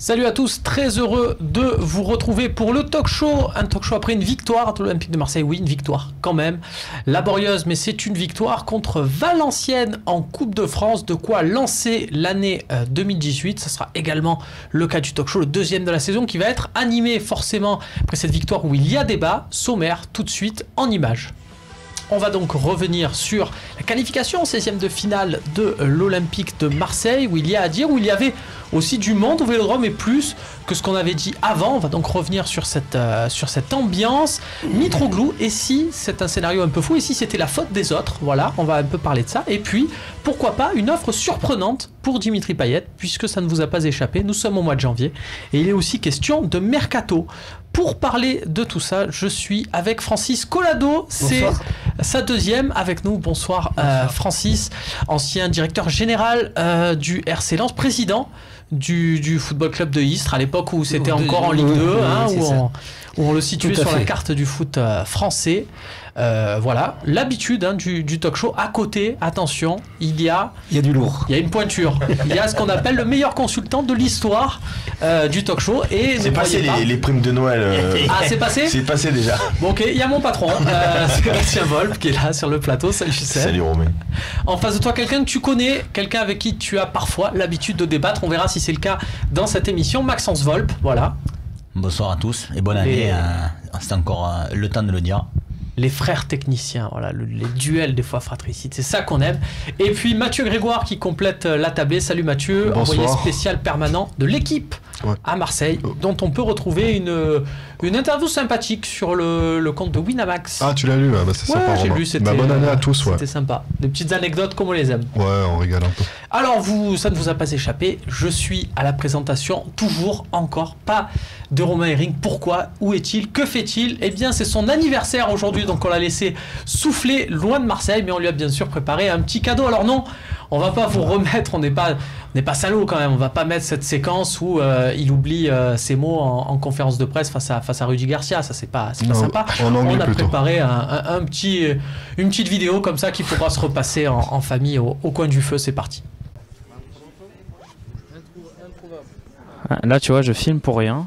Salut à tous, très heureux de vous retrouver pour le talk show. Un talk show après une victoire de l'Olympique de Marseille. Oui, une victoire quand même. Laborieuse, mais c'est une victoire contre Valenciennes en Coupe de France. De quoi lancer l'année 2018. Ce sera également le cas du talk show, le deuxième de la saison, qui va être animé forcément après cette victoire où il y a débat. Sommaire tout de suite en images. On va donc revenir sur la qualification 16e de finale de l'Olympique de Marseille, où il y a à dire, où il y avait aussi du monde au Vélodrome et plus que ce qu'on avait dit avant. On va donc revenir sur cette ambiance. Mitroglou, et si c'est un scénario un peu fou, et si c'était la faute des autres, voilà, on va un peu parler de ça. Et puis, pourquoi pas une offre surprenante pour Dimitri Payet, puisque ça ne vous a pas échappé, nous sommes au mois de janvier, et il est aussi question de Mercato. Pour parler de tout ça, je suis avec Francis Collado, c'est sa deuxième avec nous. Bonsoir, Francis, ancien directeur général du RC Lens, président du Football Club de Istres, à l'époque où c'était encore en Ligue 2, où on le situait sur la carte du foot français. Voilà, l'habitude du talk show. À côté, attention, il y a du lourd. Il y a une pointure. Il y a ce qu'on appelle le meilleur consultant de l'histoire du talk show. Et c'est passé les primes de Noël. Ah, c'est passé ? C'est passé déjà. Bon, ok, il y a mon patron, Sébastien Volpe, qui est là sur le plateau. Salut, Seb. Salut, Romain. En face de toi, quelqu'un que tu connais, quelqu'un avec qui tu as parfois l'habitude de débattre. On verra si c'est le cas dans cette émission. Maxence Volpe, voilà. Bonsoir à tous et bonne année. C'est encore le temps de le dire. Les frères techniciens, voilà, les duels des fois fratricides, c'est ça qu'on aime. Et puis Mathieu Grégoire qui complète la tablée. Salut Mathieu, bonsoir. Envoyé spécial permanent de l'équipe à Marseille, dont on peut retrouver une interview sympathique sur le compte de Winamax. Ah, tu l'as lu, c'est sympa. J'ai lu, c'était bonne année à tous. C'était sympa. Des petites anecdotes comme on les aime. Ouais, on rigole un peu. Alors ça ne vous a pas échappé, je suis à la présentation, toujours, encore, pas de Romain Herring. Pourquoi ? Où est-il ? Que fait-il ? Eh bien, c'est son anniversaire aujourd'hui, donc on l'a laissé souffler loin de Marseille, mais on lui a bien sûr préparé un petit cadeau. Alors non, on va pas vous remettre, on n'est pas salaud quand même, on va pas mettre cette séquence où il oublie ses mots en conférence de presse face à Rudy Garcia, ça c'est pas sympa. On a préparé une petite vidéo comme ça qui pourra se repasser en famille au coin du feu. C'est parti. Là tu vois, je filme pour rien.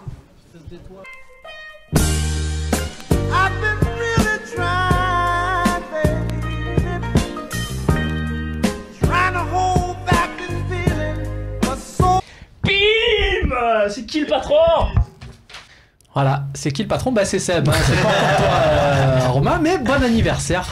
C'est qui le patron ? Voilà, c'est qui le patron ? C'est Seb, hein. C'est pas pour toi, Romain, mais bon anniversaire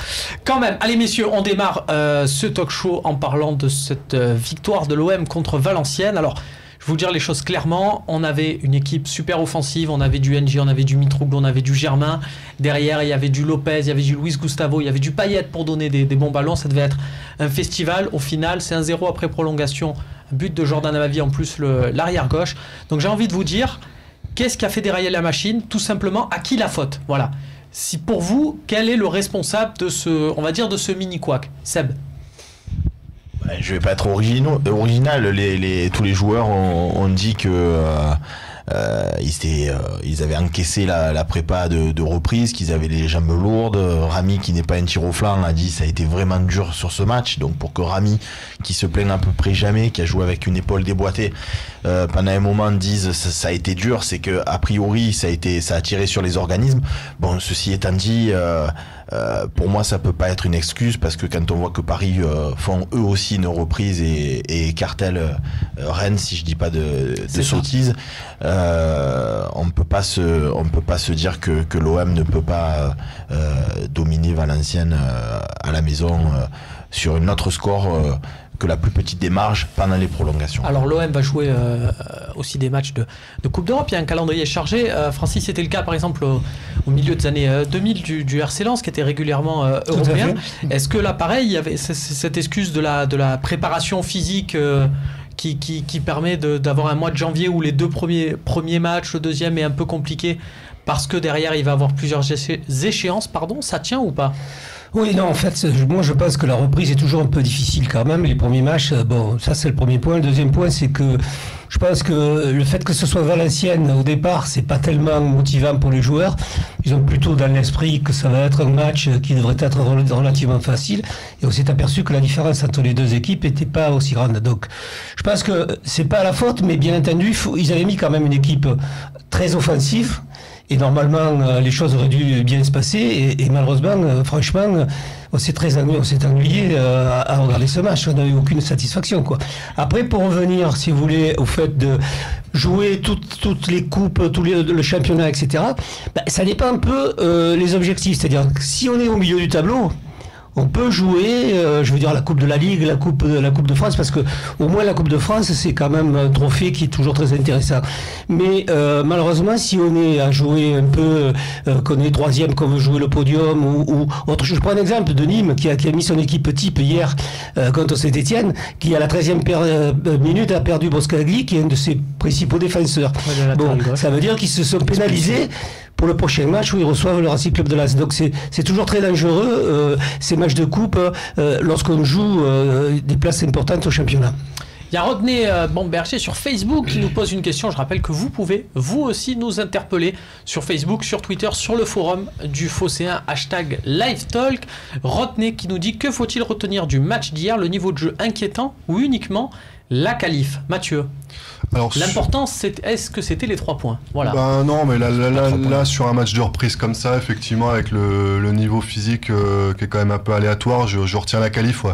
quand même. Allez messieurs, on démarre ce talk show en parlant de cette victoire de l'OM contre Valenciennes. Alors, je vais vous dire les choses clairement, on avait une équipe super offensive, on avait du NJ, on avait du Mitroglou, on avait du Germain. Derrière, il y avait du Lopez, il y avait du Luis Gustavo, il y avait du Payet pour donner des bons ballons. Ça devait être un festival. Au final, c'est 1-0 après prolongation. But de Jordan Amavi en plus, l'arrière gauche. Donc j'ai envie de vous dire, qu'est-ce qui a fait dérailler la machine ? Tout simplement, à qui la faute ? Voilà. Si pour vous, quel est le responsable de ce mini-couac ? Seb ? Je vais pas être original. Tous les joueurs ont dit que ils avaient encaissé la prépa de reprise, qu'ils avaient les jambes lourdes. Rami, qui n'est pas un tir au flanc, a dit ça a été vraiment dur sur ce match. Donc pour que Rami, qui se plaint à peu près jamais, qui a joué avec une épaule déboîtée, pendant un moment dise ça a été dur, c'est que a priori ça a tiré sur les organismes. Bon, ceci étant dit, pour moi ça peut pas être une excuse, parce que quand on voit que Paris font eux aussi une reprise et écartèlent Rennes, si je dis pas de sottises, on peut pas se dire que l'OM ne peut pas dominer Valenciennes à la maison sur une autre score que la plus petite des marges pendant les prolongations. Alors l'OM va jouer aussi des matchs de Coupe d'Europe, il y a un calendrier chargé. Francis, c'était le cas par exemple au milieu des années 2000 du RC Lens, qui était régulièrement européen. Est-ce que là pareil, il y avait cette excuse de la préparation physique qui permet d'avoir un mois de janvier où les deux premiers matchs, le deuxième est un peu compliqué parce que derrière il va avoir plusieurs échéances, ça tient ou pas ? Oui, non, en fait, moi je pense que la reprise est toujours un peu difficile quand même. Les premiers matchs, bon, ça c'est le premier point. Le deuxième point, c'est que je pense que le fait que ce soit Valenciennes au départ, c'est pas tellement motivant pour les joueurs. Ils ont plutôt dans l'esprit que ça va être un match qui devrait être relativement facile. Et on s'est aperçu que la différence entre les deux équipes n'était pas aussi grande. Donc, je pense que c'est pas la faute, mais bien entendu, ils avaient mis quand même une équipe très offensive. Et normalement, les choses auraient dû bien se passer. Et malheureusement, franchement, on s'est ennuyé à regarder ce match. On n'a eu aucune satisfaction, quoi. Après, pour revenir, si vous voulez, au fait de jouer toutes les coupes, le championnat, etc., ça dépend un peu les objectifs. C'est-à-dire que si on est au milieu du tableau, on peut jouer, je veux dire, la Coupe de la Ligue, la Coupe de France, parce que au moins la Coupe de France, c'est quand même un trophée qui est toujours très intéressant. Mais malheureusement, si on est à jouer un peu, qu'on est troisième, qu'on veut jouer le podium ou autre chose. Je prends un exemple de Nîmes qui a mis son équipe type hier contre Saint-Etienne, qui à la 13e minute a perdu Boscagli, qui est un de ses principaux défenseurs. Bon, ça veut dire qu'ils se sont pénalisés pour le prochain match où ils reçoivent le Racing Club de Lens. Donc c'est toujours très dangereux, ces matchs de coupe, lorsqu'on joue des places importantes au championnat. Il y a Rodney Bomberger sur Facebook qui nous pose une question. Je rappelle que vous pouvez, vous aussi, nous interpeller sur Facebook, sur Twitter, sur le forum du Phocéen, #LiveTalk. Rodney qui nous dit: que faut-il retenir du match d'hier? Le niveau de jeu inquiétant ou uniquement la qualif? Mathieu, l'important, est-ce que c'était les 3 points? Voilà. Ben non, mais là, sur un match de reprise comme ça, effectivement, avec le niveau physique qui est quand même un peu aléatoire, je retiens la qualif. Ouais.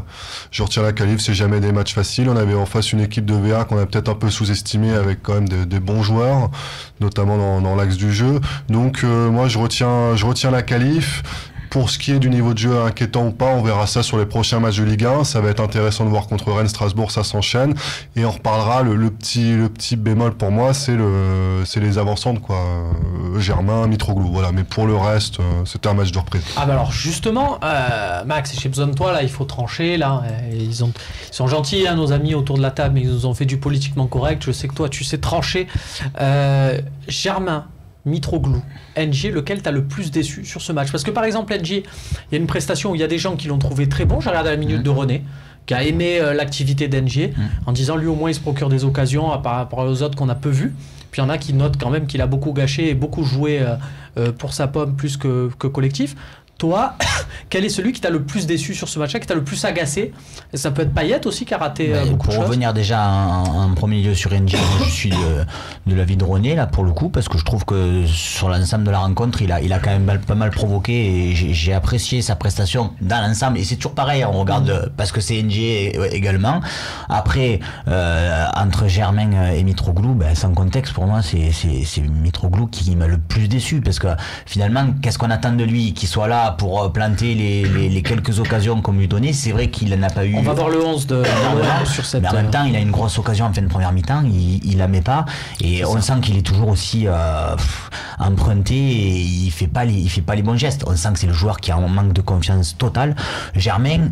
Je retiens la qualif, c'est jamais des matchs faciles. On avait en face une équipe de VA qu'on a peut-être un peu sous-estimée, avec quand même des bons joueurs, notamment dans l'axe du jeu. Donc moi, je retiens la qualif. Pour ce qui est du niveau de jeu inquiétant ou pas, on verra ça sur les prochains matchs de Ligue 1. Ça va être intéressant de voir contre Rennes, Strasbourg, ça s'enchaîne. Et on reparlera, le petit bémol pour moi, c'est les avancantes, quoi. Germain, Mitroglou, voilà. Mais pour le reste, c'était un match de reprise. Ah bah alors justement, Max, j'ai besoin de toi, là, il faut trancher, là. Ils sont gentils, hein, nos amis autour de la table, mais ils nous ont fait du politiquement correct. Je sais que toi, tu sais trancher. Germain, Mitroglou, NG, lequel t'as le plus déçu sur ce match? Parce que par exemple, NG, il y a une prestation où il y a des gens qui l'ont trouvé très bon. J'ai regardé la minute de René, qui a aimé l'activité d'NG, en disant lui au moins il se procure des occasions par rapport aux autres qu'on a peu vus. Puis il y en a qui notent quand même qu'il a beaucoup gâché et beaucoup joué pour sa pomme plus que collectif. Toi, quel est celui qui t'a le plus déçu sur ce match-là, qui t'a le plus agacé? Et ça peut être Payet aussi qui a raté beaucoup de choses. Pour revenir déjà en premier lieu sur NG, je suis de l'avis de René là pour le coup, parce que je trouve que sur l'ensemble de la rencontre, il a quand même pas mal provoqué et j'ai apprécié sa prestation dans l'ensemble. Et c'est toujours pareil, on regarde parce que c'est NG également. Après, entre Germain et Mitroglou, sans contexte pour moi, c'est Mitroglou qui m'a le plus déçu, parce que finalement, qu'est-ce qu'on attend de lui? Qu'il soit là pour planter les quelques occasions qu'on lui donnait. C'est vrai qu'il n'a pas eu. On va voir le 11 sur cette. Mais en même temps, il a une grosse occasion en fin de première mi-temps, il la met pas, et on sent qu'il est toujours aussi emprunté et il fait pas les bons gestes. On sent que c'est le joueur qui a un manque de confiance total. Germain,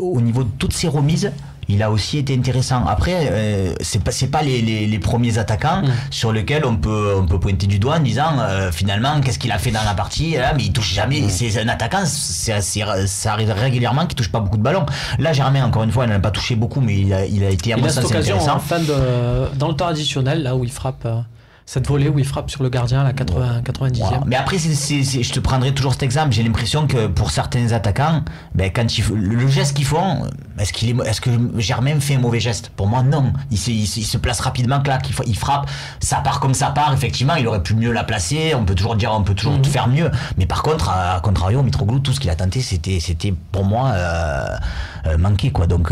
au niveau de toutes ses remises, il a aussi été intéressant. Après, c'est pas les premiers attaquants sur lesquels on peut pointer du doigt en disant finalement qu'est-ce qu'il a fait dans la partie, mais il touche jamais. C'est un attaquant, ça arrive régulièrement qu'il touche pas beaucoup de ballons. Là, Germain, encore une fois, il n'en a pas touché beaucoup, mais il a été à mon sens intéressant. Dans le temps additionnel, là où il frappe. Cette volée où il frappe sur le gardien à la 90e. Wow. Mais après, je te prendrai toujours cet exemple. J'ai l'impression que pour certains attaquants, quand le geste qu'ils font, est-ce que Germain fait un mauvais geste? Pour moi, non. Il se place rapidement, clac, il frappe. Ça part comme ça part. Effectivement, il aurait pu mieux la placer. On peut toujours faire mieux. Mais par contre, à contrario, Mitroglou, tout ce qu'il a tenté, c'était pour moi manqué, quoi. Donc,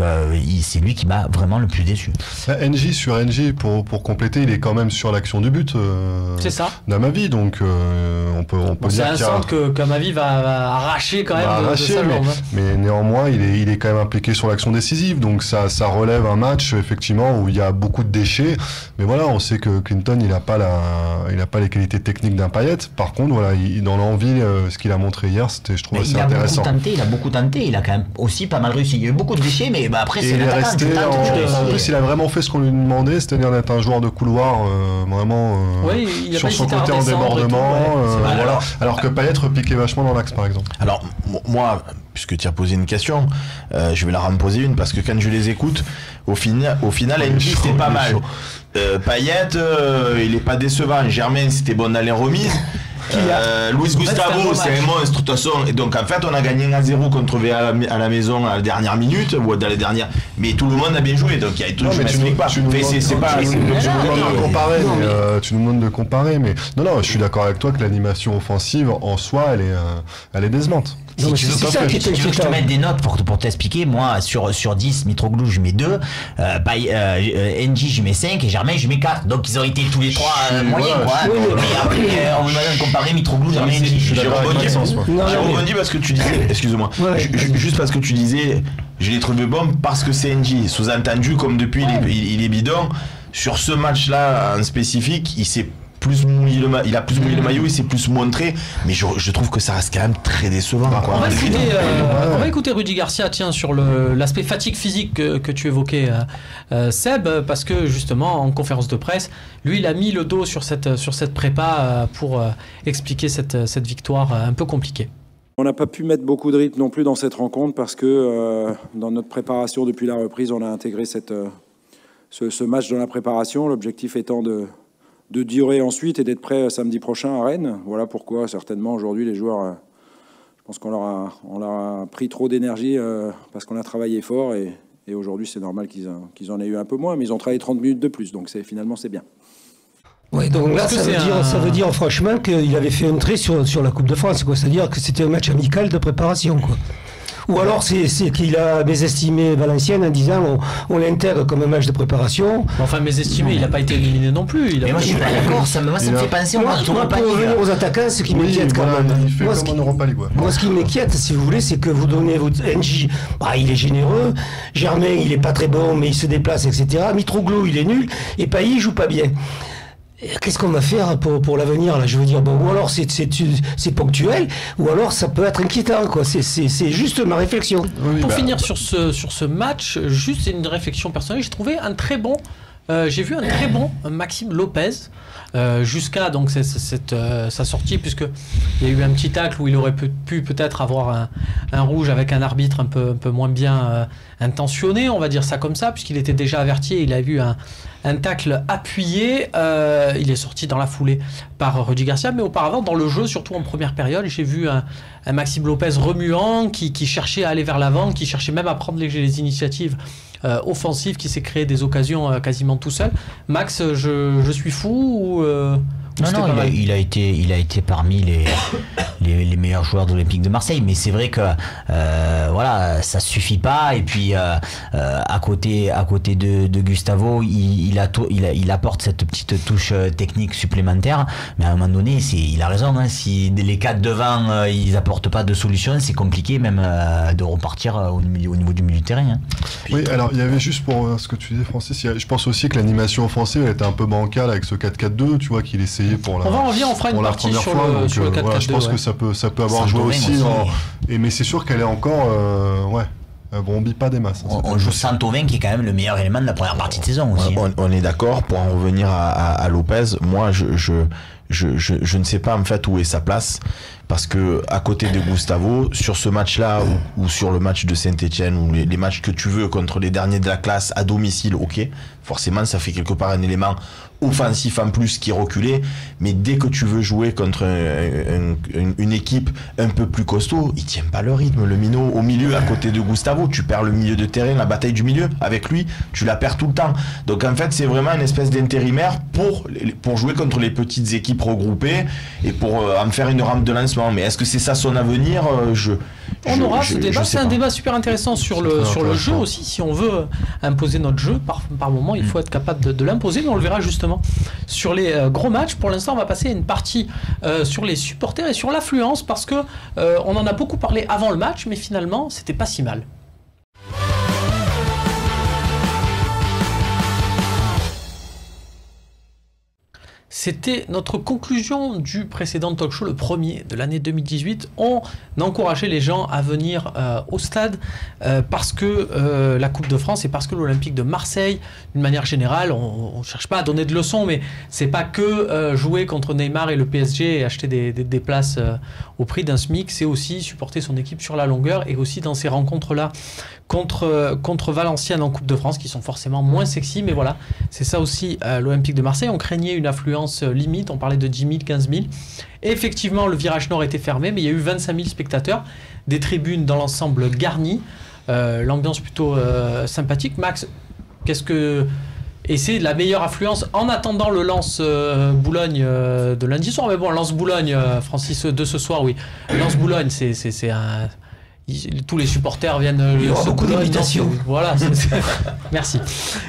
c'est lui qui m'a vraiment le plus déçu. Sur NJ, pour compléter, il est quand même sur l'action du but. C'est ça. D'Amavi, donc on peut dire. C'est un centre que Amavi va arracher quand même de sa jambe. Mais néanmoins, il est quand même impliqué sur l'action décisive, donc ça relève un match effectivement où il y a beaucoup de déchets. Mais voilà, on sait que Clinton, il a pas les qualités techniques d'un Payet. Par contre, voilà, dans l'envie, ce qu'il a montré hier, c'était, je trouve, assez intéressant. Il a beaucoup tenté. Il a quand même aussi pas mal réussi. Il y a eu beaucoup de déchets, mais après c'est l'attaquant. En plus, il a vraiment fait ce qu'on lui demandait, c'est-à-dire d'être un joueur de couloir vraiment. Sur son côté en débordement, voilà. Alors que Payet repiquait vachement dans l'axe, par exemple. Alors moi, puisque tu as posé une question, je vais leur en poser une, parce que quand je les écoute, au final, NJ c'était pas mal. Payet, il est pas décevant. Germain, c'était bon dans les remises. Luis Gustavo, c'est un monstre de toute façon. Et donc en fait, on a gagné 1-0 contre VA à la maison à la dernière minute, ou dans les dernières. Mais tout le monde a bien joué, donc il y a tout. Je m'explique pas. Tu nous demandes de comparer, mais non, je suis d'accord avec toi que l'animation offensive en soi, elle est décevante. Si tu veux que je te mette des notes pour t'expliquer, moi sur 10, Mitroglou je mets 2, NJ je mets 5 et Germain je mets 4. Donc ils ont été tous les 3 moyens quoi. Mais après on va comparer Mitroglou, Germain, NJ. J'ai rebondi parce que tu disais, excuse-moi, juste parce que tu disais, je l'ai trouvé bon parce que c'est NJ. Sous-entendu, comme depuis il est bidon, sur ce match-là en spécifique, il a plus mouillé le maillot, il s'est plus montré, mais je trouve que ça reste quand même très décevant. On va écouter Rudy Garcia, tiens, sur l'aspect fatigue physique que tu évoquais, Seb, parce que justement en conférence de presse, lui il a mis le dos sur cette prépa pour expliquer cette victoire un peu compliquée. On n'a pas pu mettre beaucoup de rythme non plus dans cette rencontre parce que dans notre préparation depuis la reprise, on a intégré ce match dans la préparation, l'objectif étant de durer ensuite et d'être prêt samedi prochain à Rennes. Voilà pourquoi certainement aujourd'hui les joueurs, je pense qu'on leur a pris trop d'énergie parce qu'on a travaillé fort et aujourd'hui c'est normal qu'ils en aient eu un peu moins, mais ils ont travaillé 30 minutes de plus, donc finalement c'est bien. Oui, donc là, ça veut dire franchement qu'il avait fait un trait sur la Coupe de France, quoi. C'est-à-dire que c'était un match amical de préparation, quoi. Ou alors c'est qu'il a mésestimé Valenciennes en disant on l'intègre comme un match de préparation. Enfin, mésestimé, il n'a pas été éliminé non plus. Mais moi je suis pas d'accord, ça me fait penser aux attaquants, ce qui m'inquiète quand même. Moi ce qui m'inquiète, si vous voulez, c'est que vous donnez votre NJ, il est généreux, Germain il est pas très bon mais il se déplace, etc. Mitroglou il est nul, et Payet il joue pas bien. Qu'est-ce qu'on va faire pour l'avenir là? Je veux dire, ou alors c'est ponctuel, ou alors ça peut être inquiétant, quoi. C'est juste ma réflexion. Pour finir sur ce match, juste une réflexion personnelle, j'ai trouvé j'ai vu un très bon Maxime Lopez jusqu'à donc sa sortie, puisque il y a eu un petit tacle où il aurait pu peut-être avoir un rouge avec un arbitre un peu moins bien intentionné, on va dire ça comme ça, puisqu'il était déjà averti. Il a eu un tacle appuyé, il est sorti dans la foulée par Rudy Garcia, mais auparavant dans le jeu, surtout en première période, j'ai vu un Maxime Lopez remuant qui cherchait à aller vers l'avant, qui cherchait même à prendre les initiatives offensive, qui s'est créé des occasions quasiment tout seul. Max, je suis fou ou non, il a été parmi les meilleurs joueurs de l'Olympique de Marseille, mais c'est vrai que voilà, ça suffit pas. Et puis à côté de Gustavo, il apporte cette petite touche technique supplémentaire. Mais à un moment donné, il a raison. Hein, si les 4 devant, ils apportent pas de solution, c'est compliqué même de repartir au niveau du milieu de terrain. Hein. Oui, alors il y avait juste pour ce que tu disais, Francis, je pense aussi que l'animation offensive elle était un peu bancale avec ce 4-4-2, tu vois, qu'il essayait pour la. On fera une partie sur le 4-4-2. Voilà, je pense que ça peut avoir joué aussi. Mais c'est sûr qu'elle est encore. On bille pas des masses. On joue Santovin qui est quand même le meilleur élément de la première partie de saison aussi. On est d'accord. Pour en revenir à Lopez, moi je ne sais pas en fait où est sa place, parce que à côté de Gustavo, sur ce match-là ou sur le match de Saint-Etienne ou les matchs que tu veux contre les derniers de la classe à domicile, ok, forcément ça fait quelque part un élément offensif en plus qui est reculé, mais dès que tu veux jouer contre une équipe un peu plus costaud, il tient pas le rythme. Le minot au milieu à côté de Gustavo, tu perds le milieu de terrain, la bataille du milieu avec lui, tu la perds tout le temps. Donc en fait c'est vraiment une espèce d'intérimaire pour jouer contre les petites équipes regroupées et pour en faire une rampe de lancement. Mais est-ce que c'est ça son avenir? On aura ce débat, c'est un débat super intéressant sur le jeu aussi. Si on veut imposer notre jeu, par moment, il faut être capable de l'imposer, mais on le verra justement sur les gros matchs. Pour l'instant, on va passer à une partie sur les supporters et sur l'affluence, parce que on en a beaucoup parlé avant le match, mais finalement, c'était pas si mal. C'était notre conclusion du précédent talk show, le premier de l'année 2018. On encourageait les gens à venir au stade parce que la Coupe de France et parce que l'Olympique de Marseille, d'une manière générale, on ne cherche pas à donner de leçons, mais c'est pas que jouer contre Neymar et le PSG et acheter des places au prix d'un SMIC, c'est aussi supporter son équipe sur la longueur et aussi dans ces rencontres-là contre Valenciennes en Coupe de France qui sont forcément moins sexy, mais voilà, c'est ça aussi l'Olympique de Marseille. On craignait une affluence limite, on parlait de 10 000, 15 000. Et effectivement, le virage nord était fermé, mais il y a eu 25 000 spectateurs, des tribunes dans l'ensemble garnies, l'ambiance plutôt sympathique. Max, qu'est-ce que... Et c'est la meilleure affluence en attendant le Lens Boulogne de lundi soir. Mais bon, Lens Boulogne, Francis, de ce soir, oui. Lens Boulogne, c'est un... Tous les supporters viennent. Il y aura beaucoup d'imitations. Voilà, merci.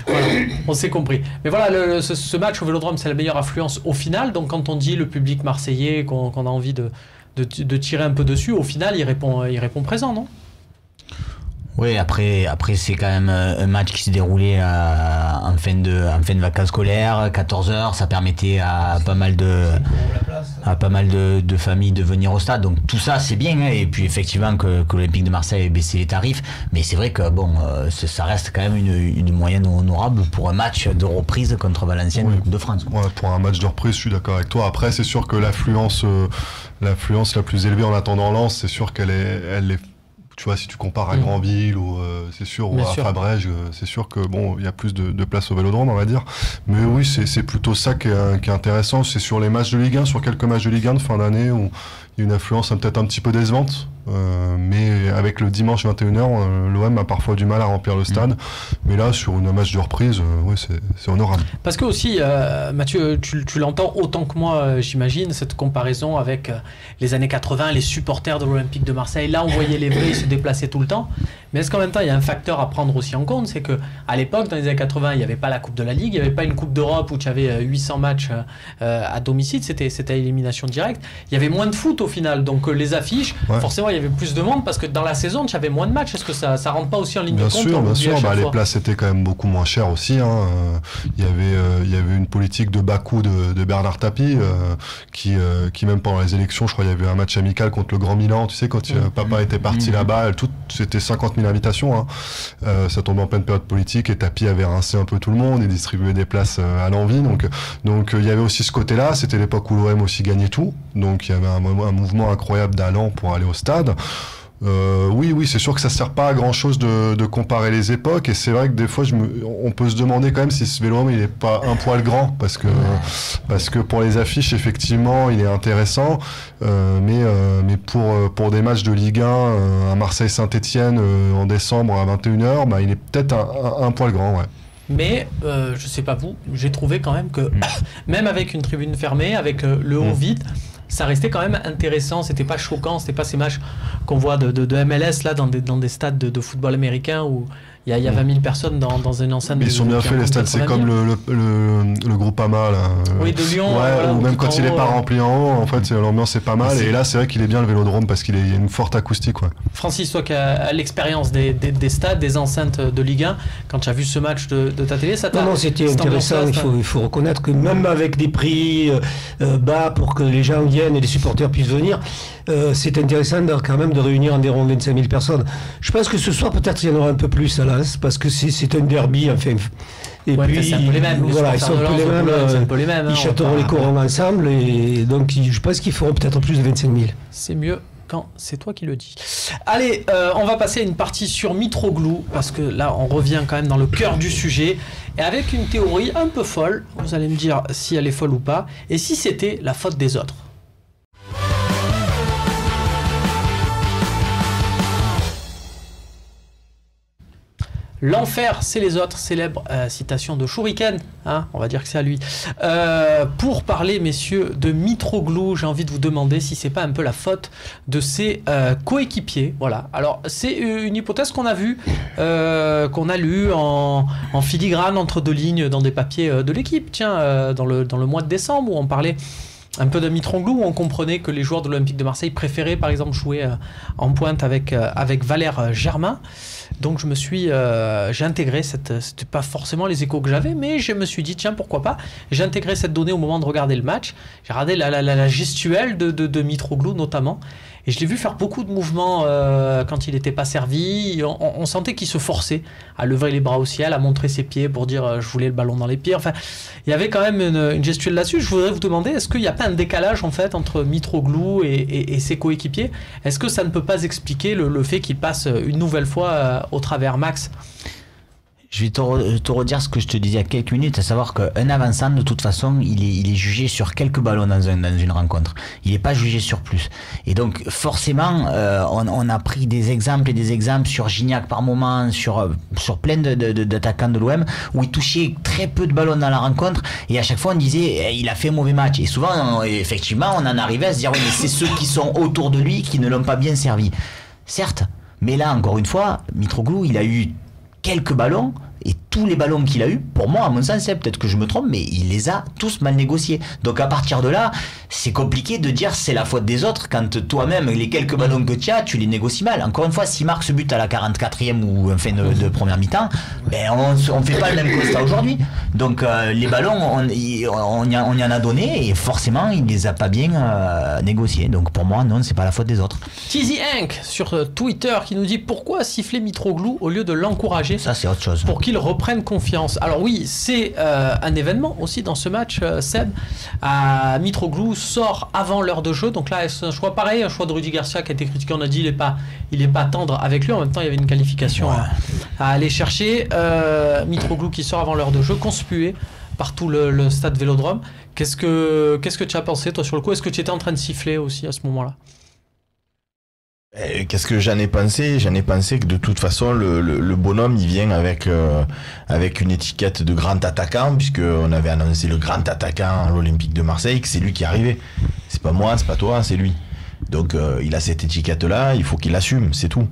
Voilà, on s'est compris. Mais voilà, ce match au Vélodrome, c'est la meilleure affluence au final. Donc quand on dit le public marseillais, qu'on a envie de tirer un peu dessus, au final, il répond présent, non ? Oui, après c'est quand même un match qui s'est déroulé en fin de vacances scolaires, 14h, ça permettait à pas mal de familles de venir au stade. Donc tout ça c'est bien, hein. Et puis effectivement que l'Olympique de Marseille ait baissé les tarifs, mais c'est vrai que bon, ça reste quand même une moyenne honorable pour un match de reprise contre Valenciennes en Coupe de France. Ouais, pour un match de reprise, je suis d'accord avec toi. Après, c'est sûr que l'affluence la plus élevée en attendant Lens, c'est sûr qu'elle est tu vois, si tu compares à Granville ou c'est sûr, ou à Fabrège, c'est sûr que bon, il y a plus de place au Vélodrome, on va dire. Mais oui, c'est plutôt ça qui est intéressant. C'est sur les matchs de Ligue 1, sur quelques matchs de Ligue 1 de fin d'année où il y a une affluence peut-être un petit peu décevante. Mais avec le dimanche 21h, l'OM a parfois du mal à remplir le stade. Mais là, sur une match de reprise, oui, c'est honorable. Parce que aussi, Mathieu, tu l'entends autant que moi, j'imagine, cette comparaison avec les années 80, les supporters de l'Olympique de Marseille. Là, on voyait les vrais se déplacer tout le temps. Mais est-ce qu'en même temps, il y a un facteur à prendre aussi en compte, c'est qu'à l'époque, dans les années 80, il n'y avait pas la Coupe de la Ligue, il n'y avait pas une Coupe d'Europe où tu avais 800 matchs à domicile, c'était élimination directe. Il y avait moins de foot au final, donc les affiches, forcément, il y avait plus de monde parce que dans la saison, tu avais moins de matchs. Est-ce que ça rentre pas aussi en ligne de compte? Bien sûr. Les places étaient quand même beaucoup moins chères aussi. Hein. Il y avait une politique de bas coût de Bernard Tapie qui même pendant les élections, je crois, il y avait un match amical contre le Grand Milan. Tu sais, quand papa était parti là-bas, c'était 50 000 invitations. Hein. Ça tombait en pleine période politique et Tapie avait rincé un peu tout le monde et distribué des places à l'envi. Donc il y avait aussi ce côté-là. C'était l'époque où l'OM aussi gagnait tout. Donc il y avait un mouvement incroyable d'allant pour aller au stade. Oui, c'est sûr que ça sert pas à grand chose de comparer les époques, et c'est vrai que des fois on peut se demander quand même si ce Vélodrome il est pas un poil grand, parce que pour les affiches effectivement il est intéressant, mais pour des matchs de Ligue 1 à Marseille-Saint-Etienne en décembre à 21h, il est peut-être un poil grand, ouais. Mais je sais pas vous, j'ai trouvé quand même que même avec une tribune fermée, avec le haut vide, ça restait quand même intéressant, c'était pas choquant, c'était pas ces matchs qu'on voit de MLS là dans des stades de football américain où il y a 20 000 personnes dans une enceinte. Ils sont bien faits les stades, c'est comme le Groupama là. Oui, de Lyon. Ou même quand il est pas rempli en haut, en fait l'ambiance est pas mal, et là c'est vrai qu'il est bien le Vélodrome parce qu'il y a une forte acoustique. Ouais. Francis, toi qui as l'expérience des stades, des enceintes de Ligue 1, quand tu as vu ce match de ta télé, ça t'a... Non, c'était intéressant, il faut reconnaître que même avec des prix bas pour que les gens viennent et les supporters puissent venir, c'est intéressant quand même de réunir environ 25 000 personnes. Je pense que ce soir peut-être il y en aura un peu plus à Lens, parce que c'est un derby, enfin. Et puis c'est un peu les mêmes. Voilà, ils sont un peu les mêmes. Ils châteront les corons ensemble, et donc je pense qu'ils feront peut-être plus de 25 000. C'est mieux quand c'est toi qui le dis. Allez, on va passer à une partie sur Mitroglou, parce que là on revient quand même dans le cœur du sujet, et avec une théorie un peu folle. Vous allez me dire si elle est folle ou pas, et si c'était la faute des autres. L'enfer, c'est les autres, célèbre citation de Shuriken, hein, on va dire que c'est à lui. Pour parler, messieurs, de Mitroglou, j'ai envie de vous demander si c'est pas un peu la faute de ses coéquipiers. Voilà. Alors, c'est une hypothèse qu'on a vue, qu'on a lue en filigrane entre deux lignes dans des papiers de l'équipe. Tiens, dans le mois de décembre, où on parlait un peu de Mitroglou, où on comprenait que les joueurs de l'Olympique de Marseille préféraient par exemple jouer en pointe avec Valère Germain. Donc j'ai intégré c'était pas forcément les échos que j'avais, mais je me suis dit tiens pourquoi pas. J'ai intégré cette donnée au moment de regarder le match. J'ai regardé la gestuelle de Mitroglou notamment. Et je l'ai vu faire beaucoup de mouvements quand il n'était pas servi. On sentait qu'il se forçait à lever les bras au ciel, à montrer ses pieds pour dire je voulais le ballon dans les pieds. Enfin, il y avait quand même une gestuelle là-dessus. Je voudrais vous demander, est-ce qu'il n'y a pas un décalage en fait entre Mitroglou et ses coéquipiers? Est-ce que ça ne peut pas expliquer le fait qu'il passe une nouvelle fois au travers Max? Je vais te redire ce que je te disais il y a quelques minutes, à savoir qu'un avançant, de toute façon, il est jugé sur quelques ballons dans une rencontre. Il n'est pas jugé sur plus. Et donc, forcément, on a pris des exemples et des exemples sur Gignac par moment, sur plein d'attaquants de l'OM, où il touchait très peu de ballons dans la rencontre, et à chaque fois, on disait, il a fait un mauvais match. Et souvent, effectivement, on en arrivait à se dire, oui, mais c'est ceux qui sont autour de lui qui ne l'ont pas bien servi. Certes, mais là, encore une fois, Mitroglou, il a eu quelques ballons, et tous les ballons qu'il a eu, pour moi, à mon sens, peut-être que je me trompe, mais il les a tous mal négociés. Donc à partir de là, c'est compliqué de dire c'est la faute des autres quand toi-même, les quelques ballons que tu as, tu les négocies mal. Encore une fois, si Marc se bute à la 44e ou en fin de première mi-temps, ben on fait pas le même constat aujourd'hui. Donc les ballons, on y en a donné et forcément, il les a pas bien négociés. Donc pour moi, non, c'est pas la faute des autres. Tizi Inc sur Twitter qui nous dit pourquoi siffler Mitroglou au lieu de l'encourager? Ça, c'est autre chose. Pour qu'il reprenne confiance. Alors oui, c'est un événement aussi dans ce match, Seb. Mitroglou sort avant l'heure de jeu, donc là c'est un choix pareil, un choix de Rudy Garcia qui a été critiqué, on a dit il est pas tendre avec lui, en même temps il y avait une qualification à aller chercher. Mitroglou qui sort avant l'heure de jeu, conspué par tout le stade Vélodrome. Qu'est-ce que tu as pensé toi sur le coup? Est-ce que tu étais en train de siffler aussi à ce moment-là? Qu'est-ce que j'en ai pensé? J'en ai pensé que de toute façon le bonhomme il vient avec une étiquette de grand attaquant, puisqu'on avait annoncé le grand attaquant à l'Olympique de Marseille, que c'est lui qui est arrivé. C'est pas moi, c'est pas toi, c'est lui. Donc il a cette étiquette là, il faut qu'il l'assume, c'est tout.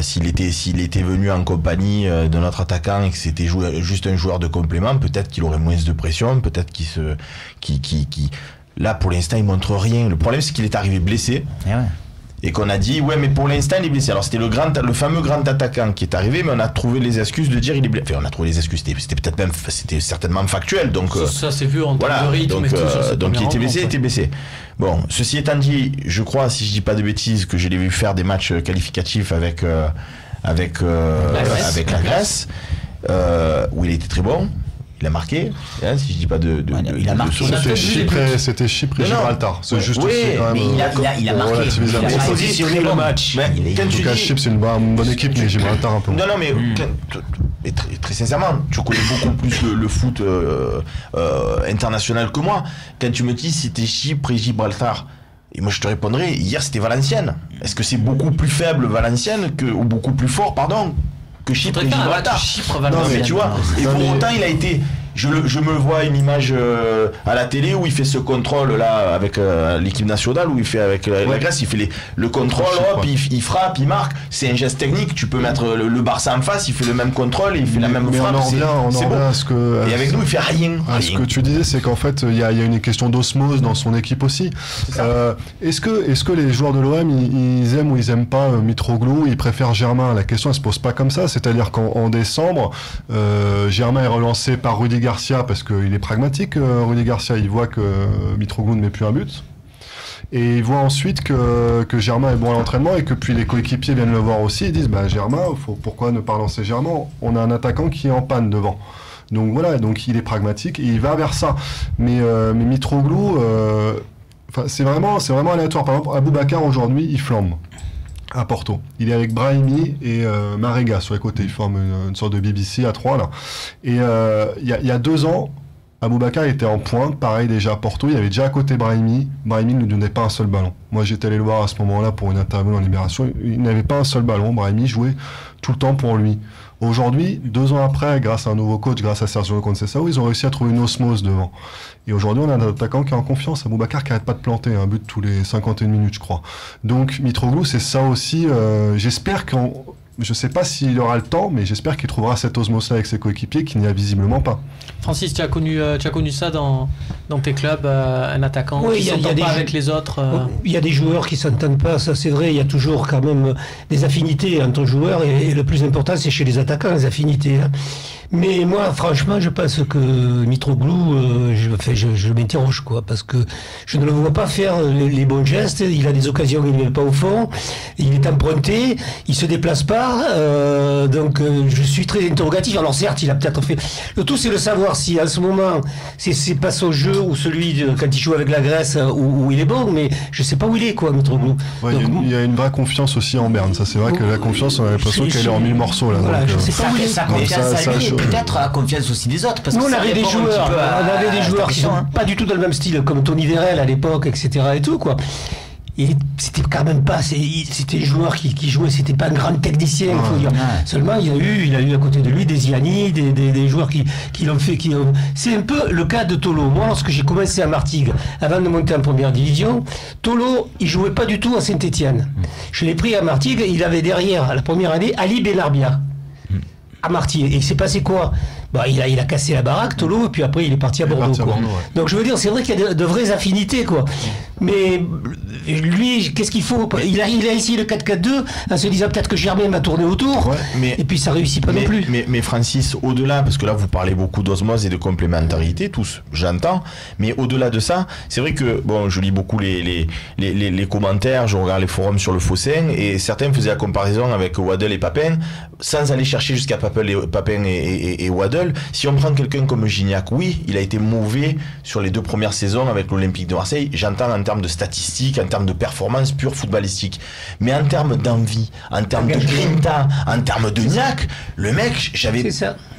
S'il était venu en compagnie de notre attaquant et que c'était juste un joueur de complément, peut-être qu'il aurait moins de pression, peut-être là pour l'instant il montre rien. Le problème c'est qu'il est arrivé blessé. Et qu'on a dit ouais mais pour l'instant il est blessé. Alors c'était le fameux grand attaquant qui est arrivé, mais on a trouvé les excuses de dire il est blessé. Enfin on a trouvé les excuses, c'était certainement factuel. Donc ça c'est vu en termes de rythme. Donc il était blessé, il était blessé. Bon, ceci étant dit, je crois, si je dis pas de bêtises, que je l'ai vu faire des matchs qualificatifs avec la Grèce, où il était très bon. Il a marqué, hein, si je dis pas il a marqué. C'était Chypre et Gibraltar. C'est juste aussi quand même. Il a marqué. Il a positionné le match. En tout cas, Chypre, c'est une bonne équipe, mais Gibraltar un peu. Non, mais très sincèrement, tu connais beaucoup plus le foot international que moi. Quand tu me dis c'était Chypre et Gibraltar, et moi je te répondrais, hier c'était Valenciennes. Est-ce que c'est beaucoup plus faible Valenciennes ou beaucoup plus fort, pardon, que Chypre et Gibraltar? Non mais tu vois, et pour autant il a été, je me vois une image à la télé où il fait ce contrôle là avec l'équipe nationale, où il fait avec la Grèce, il fait le contrôle, hop, il frappe, il marque, c'est un geste technique, tu peux mettre le Barça en face, il fait le même contrôle, il fait la même frappe, c'est bon. Et avec nous il fait rien. Ce que tu disais, c'est qu'en fait il y a une question d'osmose dans son équipe aussi. Est-ce que les joueurs de l'OM ils aiment ou ils aiment pas Mitroglou, ils préfèrent Germain? La question elle se pose pas comme ça, c'est-à-dire qu'en décembre Germain est relancé par Rudy Garcia parce qu'il est pragmatique. Rudy Garcia, il voit que Mitroglou ne met plus un but. Et il voit ensuite que Germain est bon à l'entraînement et que puis les coéquipiers viennent le voir aussi. Ils disent Germain, pourquoi ne pas lancer Germain? On a un attaquant qui est en panne devant. Donc voilà, donc il est pragmatique et il va vers ça. Mais Mitroglou, c'est vraiment aléatoire. Par exemple, Aboubacar aujourd'hui, il flambe à Porto. Il est avec Brahimi et Marega sur les côtés. Ils forment une sorte de BBC à 3 là. Et il y a 2 ans, Aboubacar était en pointe, pareil déjà à Porto. Il y avait déjà à côté Brahimi. Brahimi ne lui donnait pas un seul ballon. Moi j'étais allé le voir à ce moment-là pour une interview en Libération. Il n'avait pas un seul ballon. Brahimi jouait tout le temps pour lui. Aujourd'hui, 2 ans après, grâce à un nouveau coach, grâce à Sergio Conceição, ils ont réussi à trouver une osmose devant. Et aujourd'hui, on a un attaquant qui est en confiance. Aboubacar qui arrête pas de planter un but tous les 51 minutes, je crois. Donc, Mitroglou, c'est ça aussi. J'espère je sais pas s'il aura le temps, mais j'espère qu'il trouvera cette osmose-là avec ses coéquipiers qu'il n'y a visiblement pas. Francis, tu as connu ça dans tes clubs, un attaquant qui s'entend pas avec les autres. Il y a des joueurs qui s'entendent pas, ça c'est vrai. Il y a toujours quand même des affinités entre joueurs et le plus important c'est chez les attaquants, les affinités. Hein. Mais moi, franchement, je pense que Mitroglou, je m'interroge quoi, parce que je ne le vois pas faire les bons gestes. Il a des occasions, il ne met pas au fond. Il est emprunté, il se déplace pas. Donc, je suis très interrogatif. Alors certes, il a peut-être fait. Le tout, c'est de savoir si à ce moment, c'est pas son jeu ou celui quand il joue avec la Grèce où il est bon. Mais je sais pas où il est quoi, Mitroglou. Ouais, il y a une vraie confiance aussi en Berne. Ça, c'est vrai que la confiance, on a l'impression qu'elle est en mille morceaux là. Voilà, donc, je sais pas où il est. Sa confiance à lui, peut-être la confiance aussi des autres. Parce nous, que on avait des joueurs qui sont pas du tout dans le même style, comme Tony Vérel à l'époque, etc. et tout, quoi. Et c'était quand même pas, c'était des joueurs qui jouaient, c'était pas un grand technicien, il faut dire. Seulement, il a eu à côté de lui des Ziani, des joueurs qui l'ont fait, c'est un peu le cas de Tolo. Moi, lorsque j'ai commencé à Martigues, avant de monter en première division, Tolo, il jouait pas du tout à Saint-Étienne. Je l'ai pris à Martigues, il avait derrière, la première année, Ali Benarbia. À Martigues. Et il s'est passé quoi? Bah, il a cassé la baraque, Tolo, et puis après il est parti à Bordeaux. Quoi. Donc je veux dire, c'est vrai qu'il y a de vraies affinités, quoi. Mais lui, qu'est-ce qu'il faut? Il a essayé le 4-4-2 en se disant peut-être que Germain m'a tourné autour, et puis ça réussit pas non plus. Mais Francis, au-delà, parce que là vous parlez beaucoup d'osmose et de complémentarité, tous, j'entends, mais au-delà de ça, c'est vrai que, bon, je lis beaucoup les commentaires, je regarde les forums sur le Fossin, et certains faisaient la comparaison avec Waddle et Papin, sans aller chercher jusqu'à Papin et Waddle. Si on prend quelqu'un comme Gignac, oui, il a été mauvais sur les 2 premières saisons avec l'Olympique de Marseille. J'entends en termes de statistiques, en termes de performance pure footballistique. Mais en termes d'envie, en termes de grinta, en termes de niaque, le mec, j'avais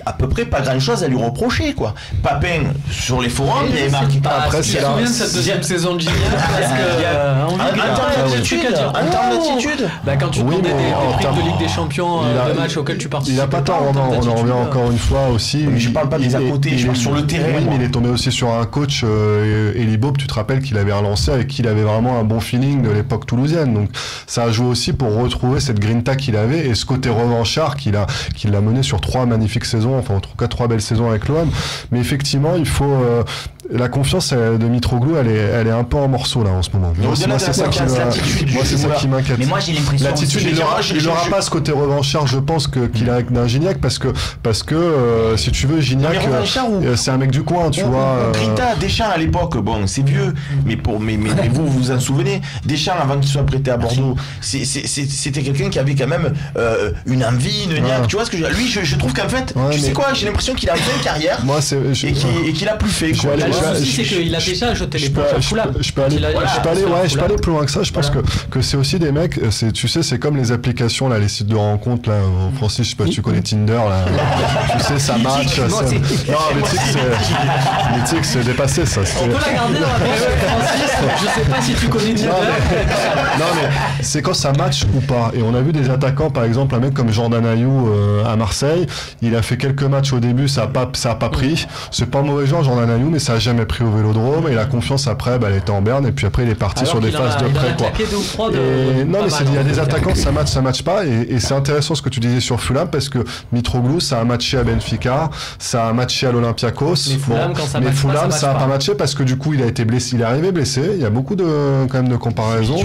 à peu près pas grand-chose à lui reprocher, quoi. Papin, sur les forums, il avait marqué. Après, c'est souviens de cette deuxième saison de Gignac en termes d'attitude. Quand tu demandes des primes de Ligue des Champions, de matchs auxquels tu participes. Il a pas tort, on en revient encore une fois aussi. Mais je parle pas des à côté, je parle sur le terrain. Oui, mais il est tombé aussi sur un coach, Elie Bob, tu te rappelles qu'il avait relancé avec qui il avait vraiment un bon feeling de l'époque toulousaine. Donc ça a joué aussi pour retrouver cette grinta qu'il avait et ce côté revanchard qu'il a mené sur 3 magnifiques saisons, enfin en tout cas 3 belles saisons avec l'OM. Mais effectivement, il faut la confiance de Mitroglou, elle est un peu en morceaux là en ce moment. Moi, c'est ça qui m'inquiète. Mais moi j'ai l'impression l'attitude, il n'aura pas ce côté revanchard, je pense qu'il a avec d'un Gignac parce que si tu veux, Gignac c'est un mec du coin, tu vois. Grinta, Deschamps à l'époque, bon, c'est vieux, mais vous vous en souvenez, Deschamps avant qu'il soit prêté à Bordeaux, c'était quelqu'un qui avait quand même une envie, une niaque, tu vois ce que lui, je trouve qu'en fait, tu sais quoi, j'ai l'impression qu'il a fait une carrière et qu'il a plus fait. Le souci, c'est qu'il a déjà jeté les poches à Fulham. Je peux aller plus loin que ça. Je pense que c'est aussi des mecs, tu sais, c'est comme les applications, là, les sites de rencontres, là, Francis, je sais pas si tu connais Tinder, là. Tu sais, ça match. Non, mais tu sais que c'est dépassé, ça. On peut la garder dans la Francis, je sais pas si tu connais Tinder. Non, mais c'est quand ça match ou pas. Et on a vu des attaquants, par exemple, un mec comme Jordan Ayew à Marseille, il a fait quelques matchs au début, ça a pas pris. C'est pas mauvais genre, Jordan Ayew, mais ça a jamais pris au Vélodrome et la confiance après, elle était en berne et puis après il est parti sur des phases de près, quoi. Non, mais il y a des attaquants, ça match pas et c'est intéressant ce que tu disais sur Fulham parce que Mitroglou, ça a matché à Benfica, ça a matché à l'Olympiakos. Mais Fulham, ça a pas matché parce que du coup il a été blessé, il est arrivé blessé. Il y a beaucoup quand même de comparaisons.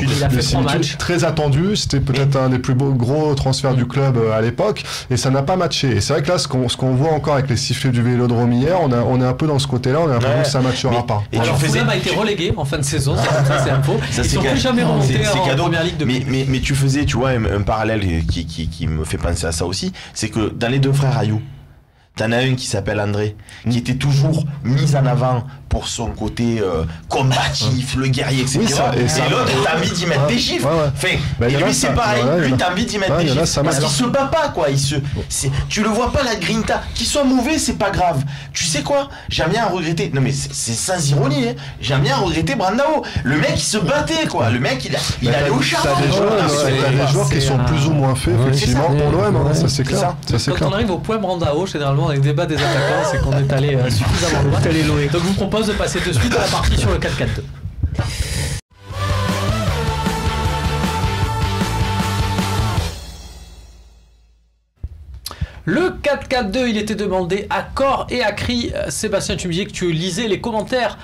Très attendu, c'était peut-être un des plus gros transferts du club à l'époque et ça n'a pas matché. Et c'est vrai que là, ce qu'on voit encore avec les sifflets du Vélodrome hier, on est un peu dans ce côté-là, on a l'impression que ça matchera pas. Et Fulham a été relégué en fin de saison, c'est info. Ils sont plus jamais remontés en première ligue depuis. Mais tu faisais, tu vois, un parallèle qui me fait penser à ça aussi, c'est que dans les 2 frères Ayew, t'en as un qui s'appelle André, qui était toujours mis en avant pour son côté combatif, le guerrier, etc. Et l'autre, t'as envie d'y mettre des chiffres. Et lui, c'est pareil. Lui, t'as envie d'y mettre des chiffres. Parce qu'il se bat pas, quoi. Tu le vois pas, la grinta. Qu'il soit mauvais, c'est pas grave. Tu sais quoi? J'aime bien regretter. Non, mais c'est sans ironie. J'aime bien regretter Brandao. Le mec, il se battait, quoi. Le mec, il allait au charbon. T'as des joueurs qui sont plus ou moins faits, effectivement, pour l'OM. Ça, c'est clair. Quand on arrive au point Brandao, généralement, avec le débat des attaquants, c'est qu'on est allé suffisamment loin. Donc, je vous propose de passer de suite à la partie sur le 4-4-2. Le 4-4-2, il était demandé à corps et à cri. Sébastien, tu me disais que tu lisais les commentaires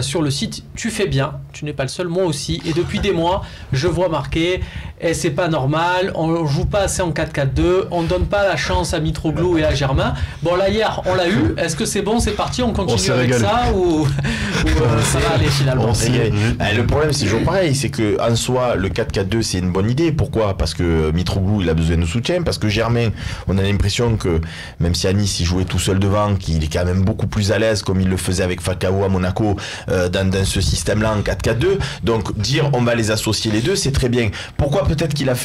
sur le site. Tu fais bien, tu n'es pas le seul, moi aussi. Et depuis des mois, je vois marqué et c'est pas normal, on joue pas assez en 4-4-2, on donne pas la chance à Mitroglou et à Germain. Bon là hier, on l'a eu. Est-ce que c'est bon, c'est parti, on continue avec ça ou ça va aller finalement? Le problème c'est toujours pareil, c'est que en soi le 4-4-2 c'est une bonne idée. Pourquoi? Parce que Mitroglou il a besoin de soutien, parce que Germain, on a l'impression que même si à Nice il jouait tout seul devant, qu'il est quand même beaucoup plus à l'aise comme il le faisait avec Falcao à Monaco dans ce système-là en 4-4-2. Donc dire on va les associer les deux, c'est très bien. Pourquoi peut-être il a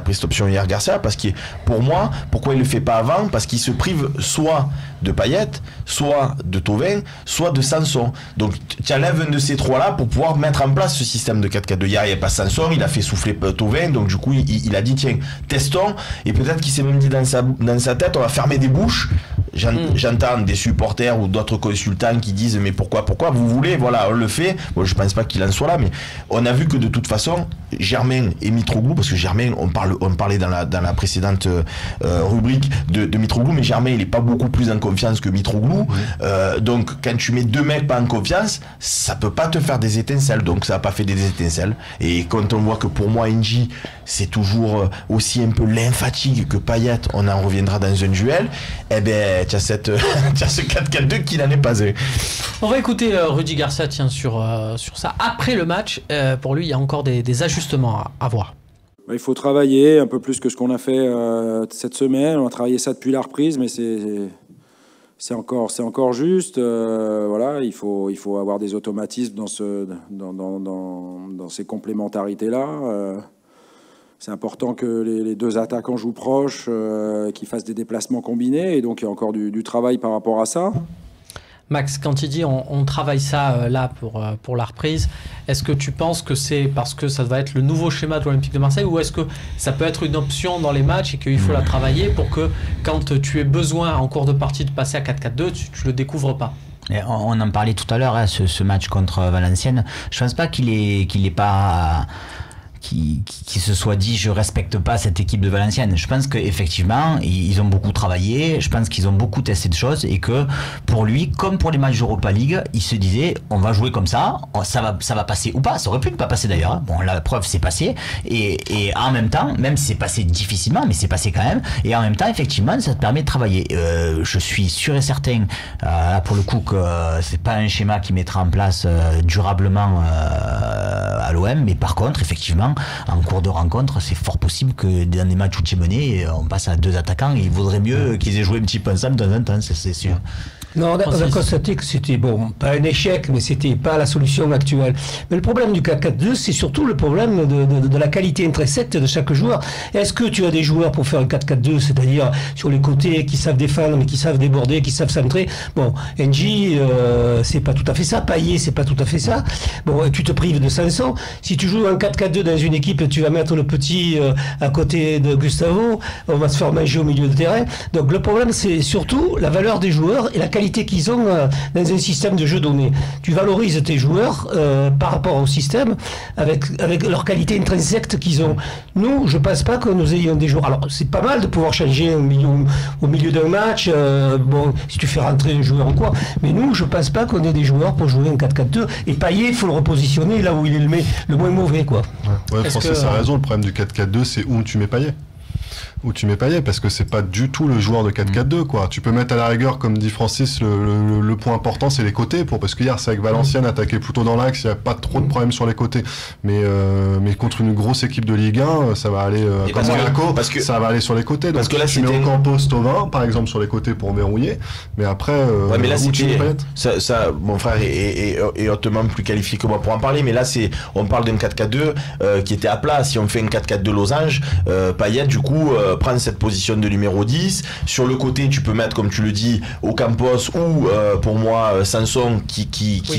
pris cette option hier, Garcia? Parce que pour moi, pourquoi il le fait pas avant? Parce qu'il se prive soit de Payet, soit de Thauvin, soit de Sanson. Donc tu enlèves un de ces trois-là pour pouvoir mettre en place ce système de 4-4-2. Hier, il n'y a pas Sanson, il a fait souffler Thauvin, donc du coup il a dit tiens, testons, et peut-être qu'il s'est même dit dans sa tête, on va fermer des bouches. J'entends des supporters ou d'autres consultants qui disent mais pourquoi vous voulez, voilà, on le fait. Bon, je pense pas qu'il en soit là, mais on a vu que de toute façon Germain et Mitroglou, parce que Germain, on parlait dans la précédente rubrique de Mitroglou, mais Germain il est pas beaucoup plus en confiance que Mitroglou. Donc quand tu mets deux mecs pas en confiance, ça peut pas te faire des étincelles, donc ça a pas fait des étincelles. Et quand on voit que pour moi NJ c'est toujours aussi un peu l'infatigue que Payet, on en reviendra dans un duel, eh ben tu as ce 4-4-2 qui n'en est pas un. On va écouter Rudy Garcia sur ça après le match. Pour lui il y a encore des ajustements à voir. Il faut travailler un peu plus que ce qu'on a fait cette semaine. On a travaillé ça depuis la reprise, mais c'est encore juste. Voilà, il faut avoir des automatismes dans ces complémentarités-là. C'est important que les deux attaquants jouent proches, qu'ils fassent des déplacements combinés. Et donc, il y a encore du travail par rapport à ça. Max, quand il dit on travaille ça là pour la reprise, est-ce que tu penses que c'est parce que ça va être le nouveau schéma de l'Olympique de Marseille, ou est-ce que ça peut être une option dans les matchs et qu'il faut la travailler pour que quand tu aies besoin en cours de partie de passer à 4-4-2, tu le découvres pas? Et on en parlait tout à l'heure, hein, ce match contre Valenciennes. Je pense pas qu'il est pas... Qui se soit dit je respecte pas cette équipe de Valenciennes. Je pense qu'effectivement ils ont beaucoup travaillé, je pense qu'ils ont beaucoup testé de choses, et que pour lui, comme pour les matchs d'Europa League, il se disait on va jouer comme ça, ça va passer ou pas, ça aurait pu ne pas passer d'ailleurs, bon la preuve c'est passé, et en même temps, même si c'est passé difficilement, mais c'est passé quand même, et en même temps effectivement ça te permet de travailler. Je suis sûr et certain pour le coup que c'est pas un schéma qui mettra en place durablement à l'OM, mais par contre effectivement en cours de rencontre, c'est fort possible que dans des matchs où tu es mené, on passe à deux attaquants, et il vaudrait mieux qu'ils aient joué un petit peu ensemble de temps en temps, c'est sûr. Non, on a constaté que c'était, bon, pas un échec, mais c'était pas la solution actuelle. Mais le problème du 4-4-2, c'est surtout le problème de la qualité intrinsèque de chaque joueur. Est-ce que tu as des joueurs pour faire un 4-4-2, c'est-à-dire sur les côtés, qui savent défendre, mais qui savent déborder, qui savent centrer? Bon, NJ, c'est pas tout à fait ça. Payet, c'est pas tout à fait ça. Bon, tu te prives de Sanson. Si tu joues un 4-4-2 dans une équipe, tu vas mettre le petit à côté de Gustavo, on va se faire manger au milieu de terrain. Donc le problème, c'est surtout la valeur des joueurs et la qualité qu'ils ont dans un système de jeu donné. Tu valorises tes joueurs par rapport au système avec leur qualité intrinsèque qu'ils ont. Nous, je pense pas que nous ayons des joueurs. Alors, c'est pas mal de pouvoir changer au milieu d'un match, bon, si tu fais rentrer un joueur ou quoi, mais nous, je pense pas qu'on ait des joueurs pour jouer un 4-4-2, et Payet, il faut le repositionner là où il est le moins mauvais, quoi. Ouais, Francis a raison, le problème du 4-4-2, c'est où tu mets Payet. Où tu mets Payet, parce que c'est pas du tout le joueur de 4-4-2, quoi. Tu peux mettre à la rigueur, comme dit Francis, le point important, c'est les côtés, parce qu'hier, c'est avec Valenciennes, attaquer plutôt dans l'axe, il n'y a pas trop de problèmes sur les côtés. Mais contre une grosse équipe de Ligue 1, ça va aller, comme Monaco, ça va aller sur les côtés. Parce donc, que là, tu mets Ocampos, Thauvin, par exemple, sur les côtés pour verrouiller, mais après, ouais, mais là, où tu mets Payet? Ça, mon frère est hautement plus qualifié que moi pour en parler, mais là, on parle d'un 4-4-2 qui était à plat. Si on fait un 4-4-2 losange, Payet, du coup, prend cette position de numéro 10. Sur le côté, tu peux mettre, comme tu le dis, Ocampos ou pour moi Sanson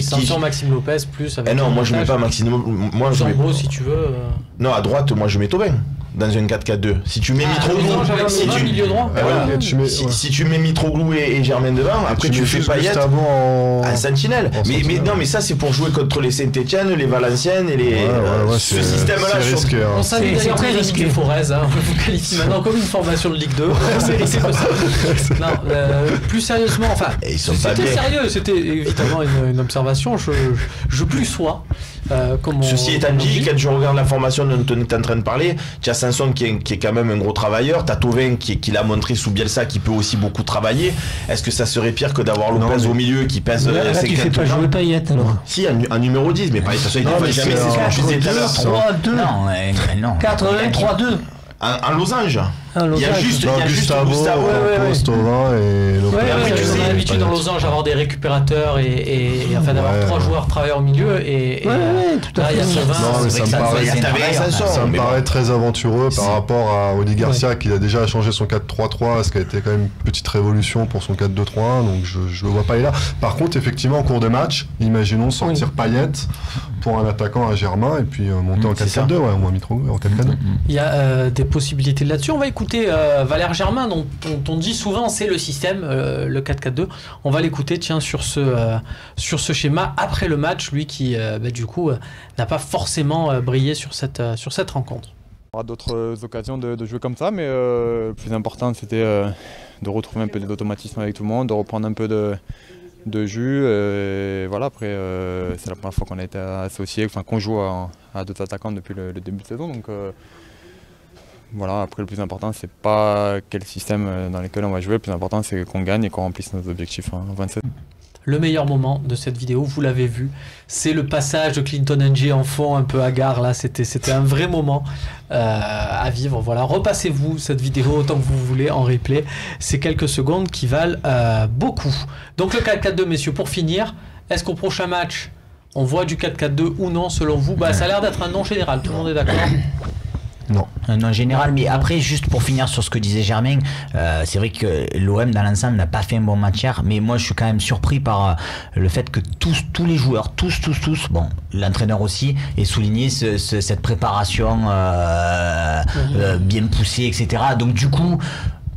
Sanson, Maxime Lopez plus avec. Non, moi je mets pas Maxime. Moi je mets... si tu veux. Non, à droite, moi je mets Thauvin. dans un 4-4-2. Si tu mets Mitroglou, si tu milieu droit. Si tu mets Mitroglou et Germain devant, après tu fais Payet en sentinelle. Mais ça c'est pour jouer contre les Saint-Etienne, les Valenciennes et les ce système-là. On savait d'ailleurs très risqué Forez. On vous qualifie maintenant comme une formation de Ligue 2. C'est pas ça. Non, plus sérieusement, enfin, c'était sérieux. C'était évidemment une observation. Je plus sois. Ceci étant dit, quand je regarde la formation dont on est en train de parler, tu as Sanson qui est quand même un gros travailleur, tu as Thauvin qui l'a montré sous Bielsa qui peut aussi beaucoup travailler. Est-ce que ça serait pire que d'avoir Lopez au milieu qui pèse là, tu fais pas jouer Payet alors. Si, un numéro 10, mais Payet, de toute façon, il ne fait jamais, c'est ce que je disais tout à l'heure. 3-2. 4-1-3-2. Un losange. Il y a juste Gustavo Thauvin et Lopez. On a l'habitude dans Losange d'avoir des récupérateurs et enfin d'avoir 3 joueurs travailleurs au milieu et tout à fait. Ça me paraît très aventureux par rapport à Oli Garcia qui a déjà changé son 4-3-3, ce qui a été quand même une petite révolution pour son 4-2-3-1, donc je le vois pas là. Par contre, effectivement, en cours de match, imaginons sortir Payet pour un attaquant à Germain et puis monter en 4-4-2, ou en Mitroglou en 4-4-2. Il y a des possibilités là-dessus. On va écouter Valère Germain, dont on dit souvent c'est le système, le 4-4-2. On va l'écouter sur ce schéma après le match, lui qui du coup n'a pas forcément brillé sur cette rencontre. On aura d'autres occasions de jouer comme ça, mais le plus important c'était de retrouver un peu d'automatisme avec tout le monde, de reprendre un peu de jus. Et voilà, après c'est la première fois qu'on a été associé, qu'on joue à 2 attaquants depuis le début de saison. Donc, voilà, après le plus important c'est pas quel système dans lequel on va jouer, le plus important c'est qu'on gagne et qu'on remplisse nos objectifs en 27. Le meilleur moment de cette vidéo, vous l'avez vu, c'est le passage de Clinton Ng en fond un peu hagard là, c'était un vrai moment à vivre. Voilà, repassez-vous cette vidéo autant que vous voulez en replay, c'est quelques secondes qui valent beaucoup. Donc le 4-4-2 messieurs, pour finir, est-ce qu'au prochain match on voit du 4-4-2 ou non selon vous? Ça a l'air d'être un non général, tout le monde est d'accord? Non, en général, mais après juste pour finir sur ce que disait Germain, c'est vrai que l'OM dans l'ensemble n'a pas fait un bon match hier, mais moi je suis quand même surpris par le fait que tous les joueurs, tous, bon, l'entraîneur aussi, ait souligné cette préparation bien poussée, etc. Donc du coup,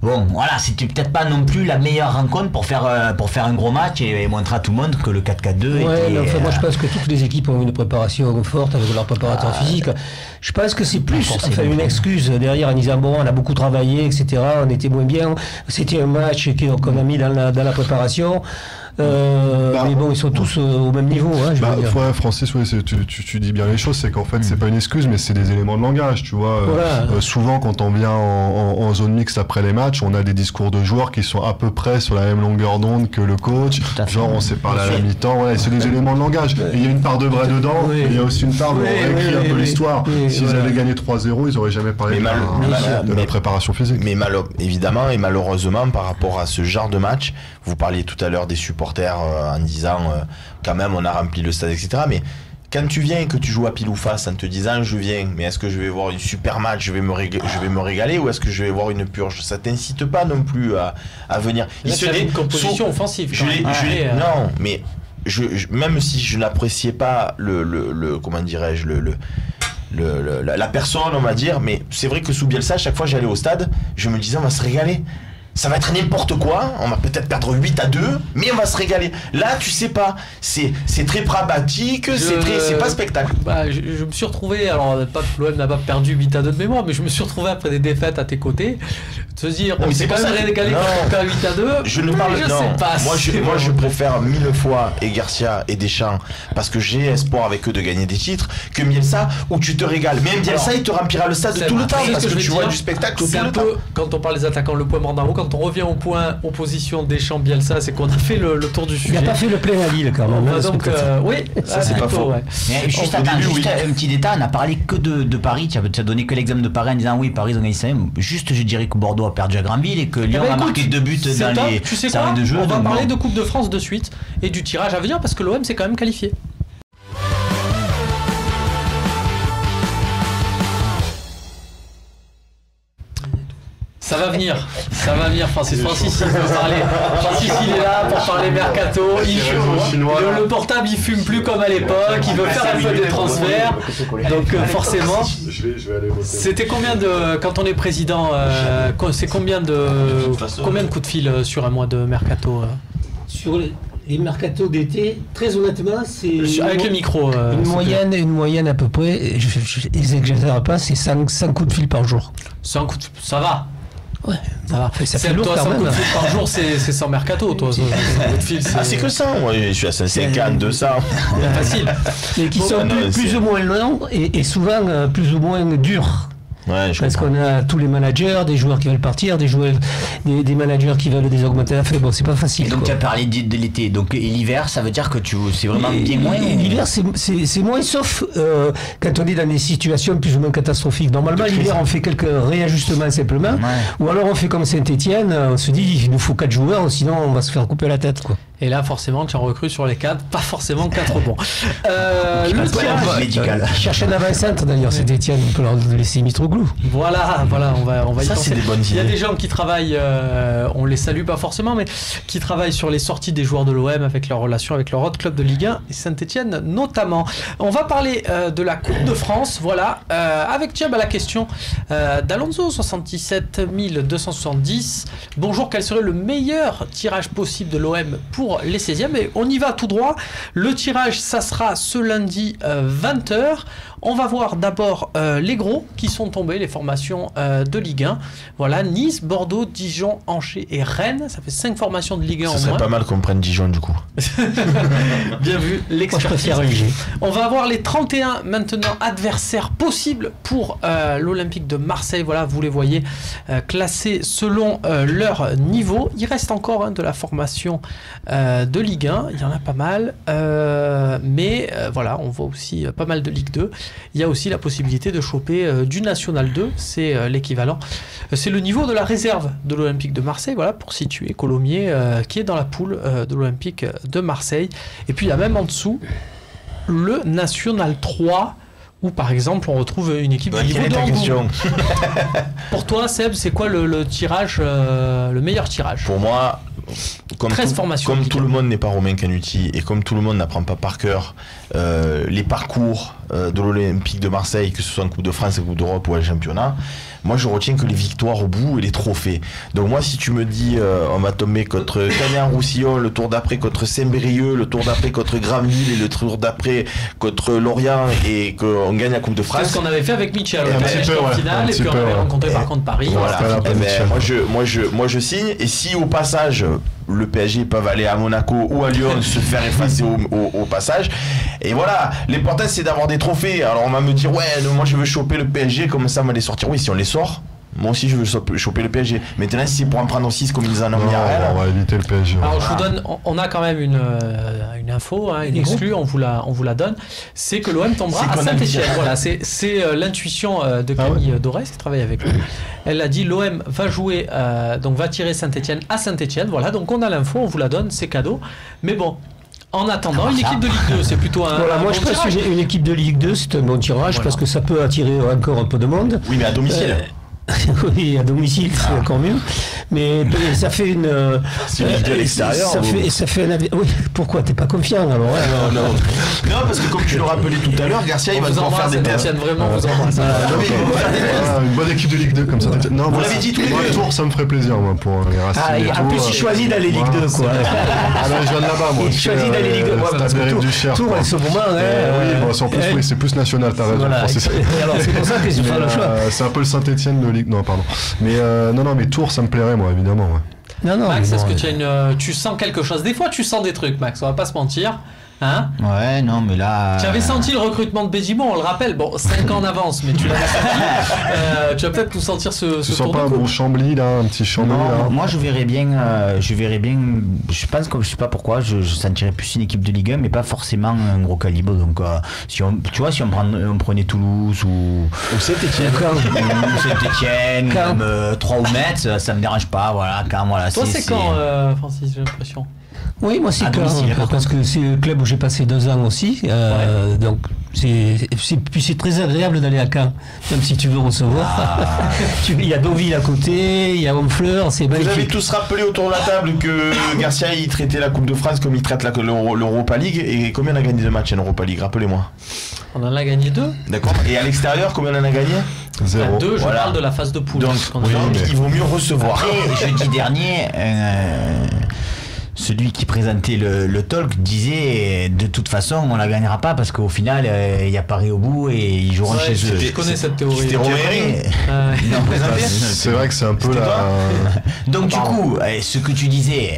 bon, voilà, c'était peut-être pas non plus la meilleure rencontre pour faire un gros match et montrer à tout le monde que le 4-4-2 était... moi je pense que toutes les équipes ont une préparation forte avec leur préparateur physique. Je pense que c'est plus une excuse derrière en disant bon, on a beaucoup travaillé, etc. On était moins bien. C'était un match qu'on a mis dans la préparation. Mais bon, ils sont tous au même niveau. Francis, tu dis bien les choses, c'est qu'en fait, c'est pas une excuse, mais c'est des éléments de langage, tu vois. Souvent, quand on vient en zone mixte après les matchs, on a des discours de joueurs qui sont à peu près sur la même longueur d'onde que le coach. Genre, on s'est parlé à la mi-temps. C'est des éléments de langage. Et il y a une part de vrai dedans, et il y a aussi une part de réécrit un peu l'histoire. S'ils avaient gagné 3-0, ils n'auraient jamais parlé de la préparation physique. Mais évidemment et malheureusement, par rapport à ce genre de match, vous parliez tout à l'heure des supporters en disant quand même on a rempli le stade, etc. Mais quand tu viens et que tu joues à pile ou face en te disant je viens, mais est-ce que je vais voir une super match, je vais me régaler, ou est-ce que je vais voir une purge? Ça t'incite pas non plus à venir. Il se dit une composition offensive. Non, mais même si je n'appréciais pas comment dirais-je la personne, on va dire, mais c'est vrai que sous Bielsa, à chaque fois j'allais au stade, je me disais on va se régaler. Ça va être n'importe quoi, on va peut-être perdre 8-2, mais on va se régaler. Là, tu sais pas, c'est très pragmatique, c'est pas spectacle. Je me suis retrouvé, alors l'OM n'a pas perdu 8-2 de mémoire, mais je me suis retrouvé après des défaites à tes côtés, de se dire, on s'est quand même régalé pour faire 8-2. Je ne parle pas. Moi, je préfère 1000 fois et Garcia et Deschamps, parce que j'ai espoir avec eux de gagner des titres, que Bielsa, où tu te régales. Même Bielsa, il te remplira le stade tout le temps, parce que tu vois du spectacle tout le temps. Quand on parle des attaquants, le point mort d'en haut, quand on revient au point opposition Deschamps Bielsa, c'est qu'on a fait le tour du sujet. Il n'a pas fait le plein à Lille quand même. Donc oui, ça c'est pas faux. Mais juste un petit détail, on n'a parlé que de Paris. Tu as donné que l'exemple de Paris en disant oui, Paris ils ont gagné 5. Juste, je dirais que Bordeaux a perdu à Granville et que Lyon a marqué 2 buts dans les séries de jeu. On va parler de Coupe de France de suite et du tirage à venir parce que l'OM s'est quand même qualifié. Ça va venir, Francis il veut parler. Francis il est là pour parler mercato. Le portable il fume plus comme à l'époque, il veut faire un peu des transferts. Donc forcément, c'était combien de, quand on est président, c'est combien de coups de fil sur un mois de mercato Sur les mercatos d'été, très honnêtement, c'est... Avec le micro. Une moyenne à peu près, je n'exagère pas, c'est 5 coups de fil par jour. 100 coups de fil, ça va. Ouais, ça va. Ça fait lourd toi, quand 100 même. coups de fil par jour, c'est sans mercato, toi. 100 coups de fil, c'est que ça, moi je suis à 150, 200. Facile. Mais qui sont plus ou moins longs et souvent plus ou moins durs. Ouais, parce qu'on a tous les managers, des joueurs qui veulent partir, des managers qui veulent des augmenter la feuille. Bon, c'est pas facile. Et donc tu as parlé de l'été. Donc et l'hiver, ça veut dire que c'est vraiment bien moins. L'hiver, c'est moins, sauf quand on est dans des situations plus ou moins catastrophiques. Normalement, l'hiver, on fait quelques réajustements simplement, ou alors on fait comme Saint-Etienne, on se dit il nous faut 4 joueurs, sinon on va se faire couper la tête, quoi. Et là, forcément, tu en recrutes sur les 4, pas forcément 4 bons. Le tirage médical. Cherche un avant-centre d'ailleurs, Saint-Etienne, on peut leur laisser Mitroglou. Voilà, on va y penser. Des bonnes idées. Il y a des gens qui travaillent, on les salue pas forcément, mais qui travaillent sur les sorties des joueurs de l'OM avec leur relation avec leur autre club de Ligue 1 et Saint-Etienne notamment. On va parler de la Coupe de France, voilà, avec la question d'Alonso, 77 270. Bonjour, quel serait le meilleur tirage possible de l'OM pour les 16e? Et on y va tout droit. Le tirage, ça sera ce lundi 20h. On va voir d'abord les gros qui sont tombés, les formations de Ligue 1. Voilà, Nice, Bordeaux, Dijon, Angers et Rennes. Ça fait 5 formations de Ligue 1 en moins. Ça serait pas mal qu'on prenne Dijon du coup. Bien vu, l'expertise. On va avoir les 31 maintenant adversaires possibles pour l'Olympique de Marseille. Voilà, vous les voyez classés selon leur niveau. Il reste encore de la formation de Ligue 1. Il y en a pas mal. Mais voilà, on voit aussi pas mal de Ligue 2. Il y a aussi la possibilité de choper du National 2, c'est l'équivalent. C'est le niveau de la réserve de l'Olympique de Marseille, voilà, pour situer Colomiers qui est dans la poule de l'Olympique de Marseille. Et puis il y a même en dessous le National 3, où par exemple on retrouve une équipe de niveau de handball. Pour toi, Seb, c'est quoi le tirage, le meilleur tirage? Pour moi, comme tout le monde n'est pas Romain Canuti et comme tout le monde n'apprend pas par cœur les parcours de l'Olympique de Marseille, que ce soit en Coupe de France, en Coupe d'Europe ou en championnat, moi je retiens que les victoires au bout et les trophées. Donc moi, si tu me dis on va tomber contre Cagnan-Roussillon, le tour d'après contre Saint-Brieuc, le tour d'après contre Graville et le tour d'après contre Lorient et qu'on gagne la Coupe de France. C'est ce qu'on avait fait avec Mitchell en finale, et puis on avait rencontré par contre Paris. Voilà. Moi je signe, et si au passage le PSG peuvent aller à Monaco ou à Lyon se faire effacer au passage, et voilà, l'important c'est d'avoir des trophées. Alors on va me dire ouais, moi je veux choper le PSG, comme ça on va les sortir. Oui, si on les sort, moi aussi je veux choper le PSG. Maintenant si c'est pour en prendre 6 comme ils en ont mis à Rennes, on va éviter le PSG. Alors je vous donne, on a quand même une info, une exclue, on vous la donne, c'est que l'OM tombera à Saint-Etienne. Voilà, c'est l'intuition de Camille Dorès qui travaille avec nous. Elle a dit l'OM va jouer, donc va tirer Saint-Etienne à Saint-Etienne. Voilà, donc on a l'info, on vous la donne, c'est cadeau. Mais bon, en attendant, une équipe de Ligue 2, c'est plutôt un. Voilà, moi je pense que une équipe de Ligue 2, c'est un bon tirage parce que ça peut attirer encore un peu de monde. Oui, mais à domicile. Oui, à domicile, c'est encore mieux. Mais ça fait une. C'est une de l'extérieur. Ça fait un. Oui, pourquoi t'es pas confiant alors? Non, parce que comme tu le rappelais tout à l'heure, Garcia, il va devoir faire des tests. Vraiment, vous embrasse. Une bonne équipe de Ligue 2 comme ça. Non, vous l'avez dit tous les deux. Tour, ça me ferait plaisir, moi, pour les Racing. En plus, il choisit d'aller Ligue 2, quoi. Ah non, je viens de là-bas, moi. Il choisit d'aller Ligue 2. Tour, en ce moment. Oui, bon, en plus, c'est plus national, t'as raison. Alors, c'est pour ça que je fais le choix. C'est un peu le Saint-Etienne de Ligue. Non, pardon. Mais non, mais Tours, ça me plairait, moi, évidemment. Ouais. Non, Max, est-ce que tu sens quelque chose? Des fois, tu sens des trucs, Max, on va pas se mentir. Hein? Ouais, non, mais là. Tu avais senti le recrutement de Bédimon, on le rappelle. Bon, 5 ans en avance, mais tu l'avais senti. Tu vas peut-être nous sentir ce tu sens pas un bon Chambly, là, un petit Chambly, là? Moi, je verrais bien. Je pense que je sais pas pourquoi, je sentirais plus une équipe de Ligue 1, mais pas forcément un gros calibre. Donc, si on prenait Toulouse ou Saint-Etienne. Saint-Etienne, comme 3 ou Metz, ça me dérange pas. Voilà, Toi, c'est quand, Francis, j'ai l'impression? Oui, moi c'est À Caen, domicile, par parce que c'est le club où j'ai passé 2 ans aussi. Donc puis c'est très agréable d'aller à Caen, même si tu veux recevoir. Il y a Deauville à côté, il y a Honfleur, c'est Vous magnifique. avez tous rappelé autour de la table que Garcia il traitait la Coupe de France comme il traite l'Europa League. Et combien on a gagné de matchs en Europa League? Rappelez-moi. On en a gagné 2. D'accord. Et à l'extérieur, combien on en a gagné? 0. 2, je Voilà. parle de la phase de poule. Donc, mais- il vaut mieux recevoir. Après, jeudi dernier, celui qui présentait le talk disait de toute façon on la gagnera pas parce qu'au final il y a Paris au bout et ils joueront Ouais, chez eux. je connais cette théorie. C'était Romain Herring. Non, présenté. C'est vrai que c'est un peu Donc du coup, ce que tu disais,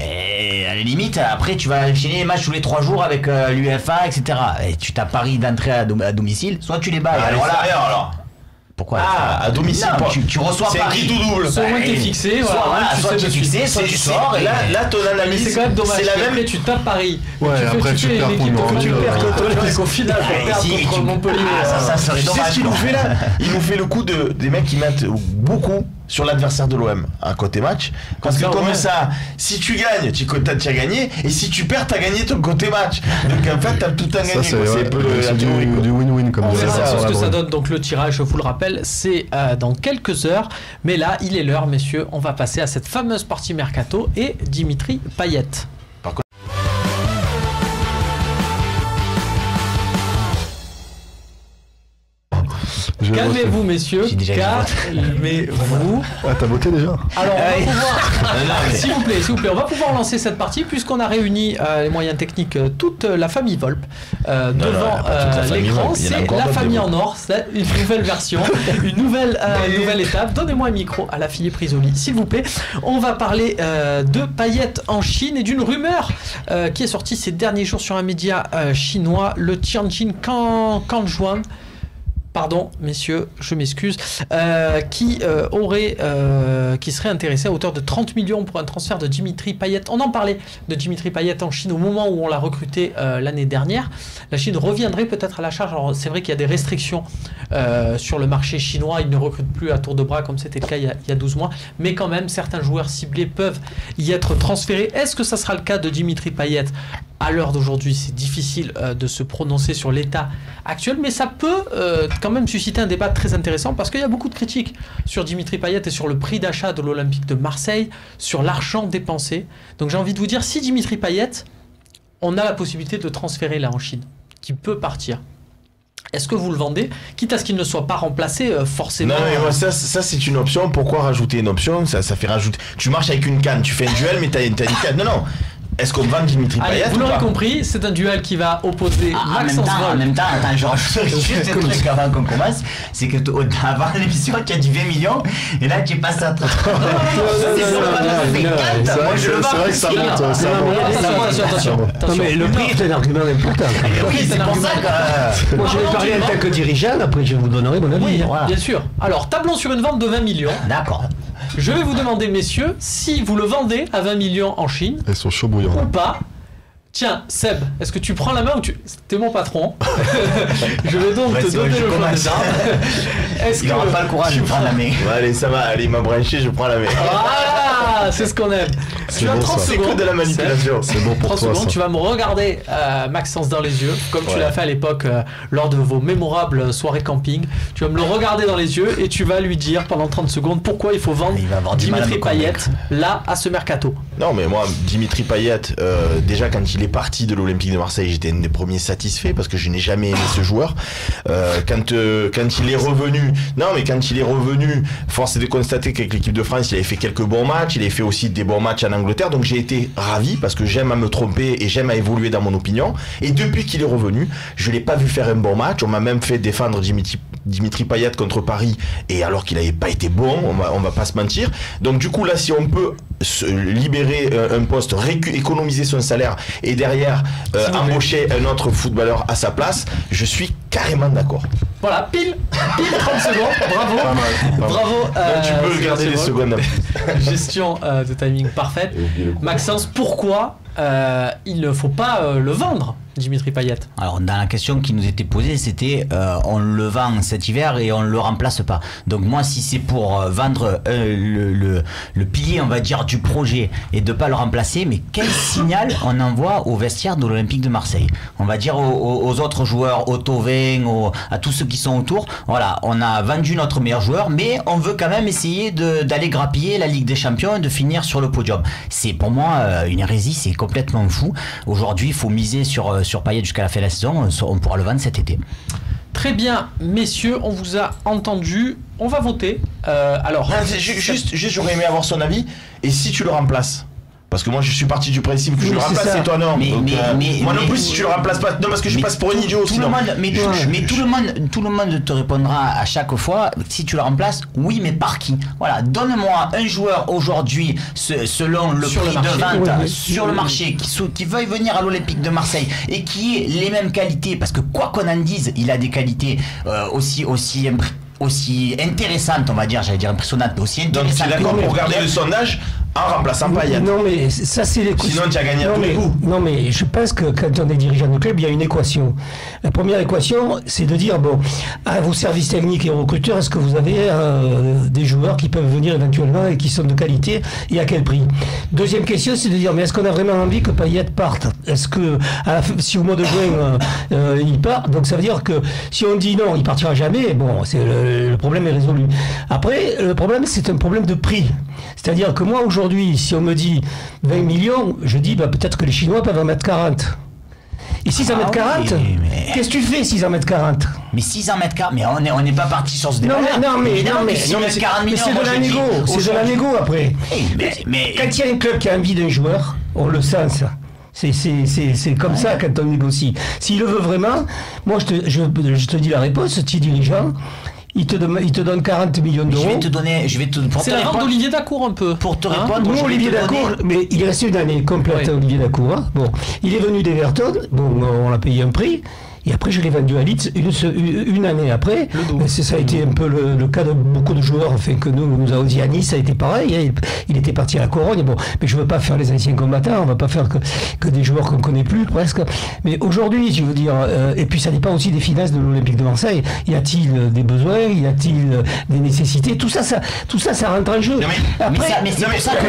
à la limite, après tu vas enchaîner les matchs tous les 3 jours avec l'UEFA, etc. Et tu t'as Paris d'entrée à domicile, soit tu les bats. Alors là, alors. Pourquoi À domicile. Non, tu reçois c'est Paris. qui tout double. Selon qui est fixé, Soit tu es fixé, soit tu sors. Là, ton Mais analyse, c'est quand même dommage. c'est la Après, même. tu tapes Paris. Ouais, après, tu perds l'équipe contre de Montpellier. qu'au final, tu perds si, contre Montpellier. ça serait Tu sais dommage. ce qu'il nous fait là? Il nous fait le coup des mecs qui mettent beaucoup sur l'adversaire de l'OM à côté match. Parce que comme ça, si tu gagnes, tu as gagné. Et si tu perds, tu as gagné ton côté match. Donc en fait, tu as tout à gagner. Ça, C'est un peu la théorie. du win-win comme On dirait verra ça, ce que ça Labrune. donne. Donc le tirage, je vous le rappelle, c'est dans quelques heures. Mais là, il est l'heure, messieurs. On va passer à cette fameuse partie mercato et Dimitri Payet. J'ai voté. Calmez-vous, messieurs. J'ai déjà Calmez-vous. Ah, t'as voté déjà? Alors, on va pouvoir... mais- s'il vous plaît, on va pouvoir lancer cette partie puisqu'on a réuni les moyens techniques, toute la famille Volpe devant pas toute la famille l'écran. Volpe, il y en a C'est encore la d'autres famille des en or, c'est une nouvelle version, une nouvelle étape. Donnez-moi un micro à la fille prise au lit, s'il vous plaît. On va parler de Payet en Chine et d'une rumeur qui est sortie ces derniers jours sur un média chinois, le Tianjin Kanzhuan. Pardon, messieurs, je m'excuse, qui serait intéressé à hauteur de 30 millions pour un transfert de Dimitri Payet. On en parlait de Dimitri Payet en Chine au moment où on l'a recruté l'année dernière. La Chine reviendrait peut-être à la charge. Alors c'est vrai qu'il y a des restrictions sur le marché chinois. Ils ne recrutent plus à tour de bras comme c'était le cas il y a 12 mois. Mais quand même, certains joueurs ciblés peuvent y être transférés. Est-ce que ça sera le cas de Dimitri Payet ? À l'heure d'aujourd'hui, c'est difficile de se prononcer sur l'état actuel, mais ça peut quand même susciter un débat très intéressant parce qu'il y a beaucoup de critiques sur Dimitri Payet et sur le prix d'achat de l'Olympique de Marseille, sur l'argent dépensé. Donc j'ai envie de vous dire, si Dimitri Payet, on a la possibilité de le transférer là en Chine, qui peut partir. Est-ce que vous le vendez, quitte à ce qu'il ne soit pas remplacé forcément? Non, mais moi, ça c'est une option. Pourquoi rajouter une option? Ça fait rajouter. Tu marches avec une canne, tu fais un duel, mais t'as une canne. Non. Est-ce qu'on vend Dimitri Allez, Payet? vous l'aurez compris, c'est un duel qui va opposer Maxence En Volpe. même temps, attends, je rajoute juste un truc avant qu'on commence, c'est que avant l'émission, tu as dit 20 million, et là tu passes à 30. C'est vrai que ça monte. Ça monte. Attention. Non, mais le prix est un argument important. Oui, c'est pour ça que. Moi, je vais parler en tant que dirigeant, après je vous donnerai mon avis. Oui, Voilà. bien sûr. Alors, tablons sur une vente de 20 millions. D'accord. Je vais vous demander, messieurs, si vous le vendez à 20 millions en Chine Ils sont chauds bouillants. ou pas. Tiens, Seb, est-ce que tu prends la main ou tu... T'es mon patron. Je vais donc Ouais, te c'est vrai, donner je le choix commence. des armes. Est-ce Il n'aura pas le courage de prendre la main. Ouais, allez, ça va, allez, il m'a branché, je prends la main. Ah, c'est ce qu'on aime. C'est Tu as bon, 30 ça. C'est secondes. que de la manipulation. C'est bon pour 30 toi, secondes, ça. tu vas me regarder, Maxence, dans les yeux, comme tu Ouais. l'as fait à l'époque lors de vos mémorables soirées camping. Tu vas me le regarder dans les yeux et tu vas lui dire pendant 30 secondes pourquoi il faut vendre Il va avoir du mal à Dimitri me Payet convaincre. là à ce mercato. Non, mais moi, Dimitri Payet, déjà quand il est parti de l'Olympique de Marseille, j'étais un des premiers satisfaits parce que je n'ai jamais aimé ce joueur. Quand il est revenu, force est de constater qu'avec l'équipe de France, il avait fait quelques bons matchs, il avait fait aussi des bons matchs en Angleterre, donc j'ai été ravi parce que j'aime à me tromper et j'aime à évoluer dans mon opinion. Et depuis qu'il est revenu, je l'ai pas vu faire un bon match. On m'a même fait défendre Dimitri Payet contre Paris, et alors qu'il n'avait pas été bon, on va pas se mentir. Donc du coup là, si on peut se libérer un poste, économiser son salaire et derrière embaucher un autre footballeur à sa place, je suis carrément d'accord. Voilà, pile 30 secondes, bravo. Pas mal. Bravo. Donc, tu peux garder les secondes. Gestion de timing parfaite. Maxence, pourquoi il ne faut pas le vendre, Dimitri Payet? Alors dans la question qui nous était posée, c'était on le vend cet hiver et on le remplace pas. Donc moi, si c'est pour vendre le pilier, on va dire, du projet et de pas le remplacer, mais quel signal on envoie au vestiaire de l'Olympique de Marseille? On va dire aux autres joueurs, aux Thauvin, à tous ceux qui sont autour, voilà, on a vendu notre meilleur joueur, mais on veut quand même essayer d'aller grappiller la Ligue des Champions et de finir sur le podium. C'est pour moi une hérésie, c'est complètement fou. Aujourd'hui, il faut miser sur Payet jusqu'à la fin de la saison, on pourra le vendre cet été. Très bien, messieurs, on vous a entendu. On va voter. Alors, juste, j'aurais aimé avoir son avis. Et si tu le remplaces? Parce que moi je suis parti du principe que je le remplace et toi non. Moi non plus si tu le remplaces pas. Non parce que je passe pour un idiot. Tout le monde te répondra à chaque fois si tu le remplaces. Oui, mais par qui? Voilà, donne-moi un joueur aujourd'hui selon le prix de vente sur le marché qui veuille venir à l'Olympique de Marseille et qui ait les mêmes qualités. Parce que quoi qu'on en dise, il a des qualités aussi intéressantes, on va dire, j'allais dire impressionnantes, mais aussi intéressantes. Donc tu es d'accord pour regarder le sondage en remplaçant Payet? Non mais ça c'est l'équation. Sinon tu as gagné à tous les coups. Non mais je pense que quand on est dirigeant de club, il y a une équation. La première équation, c'est de dire, bon, à vos services techniques et aux recruteurs, est-ce que vous avez des joueurs qui peuvent venir éventuellement et qui sont de qualité et à quel prix? Deuxième question, c'est de dire, mais est-ce qu'on a vraiment envie que Payet parte? Est-ce que si au mois de juin il part, donc ça veut dire que si on dit non, il partira jamais, bon, le problème est résolu. Après, le problème, c'est un problème de prix. C'est-à-dire que moi, aujourd'hui, si on me dit 20 millions, je dis peut-être que les Chinois peuvent en mettre 40. Et 6 en mettre 40, qu'est-ce que tu fais 6 en mettre 40? Mais 6 en mettre 40, mais on n'est pas parti sur ce débat. Non, mais c'est de la négo. C'est de la négo après. Mais quand il y a un club qui a envie d'un joueur, on le sent ça. C'est comme ça quand on négocie. S'il le veut vraiment, moi je te dis la réponse, tu es dirigeant. Il te donne 40 millions d'euros. C'est la vente d'Olivier Dacour un peu. Pour te répondre. Nous, Olivier Dacour, mais il est resté une année complète, Olivier Dacour. Hein. Bon, il est venu d'Everton, bon, on l'a payé un prix. Et après, je l'ai vendu à Leeds une année après. Ça a été un peu le cas de beaucoup de joueurs, enfin, que nous avons dit à Nice, ça a été pareil. Hein, il était parti à la Corogne. Bon, mais je ne veux pas faire les anciens combattants, on ne va pas faire que des joueurs qu'on ne connaît plus, presque. Mais aujourd'hui, je veux dire, et puis ça dépend aussi des finances de l'Olympique de Marseille. Y a-t-il des besoins? Y a-t-il des nécessités? Tout ça rentre en jeu. Mais c'est pour ça que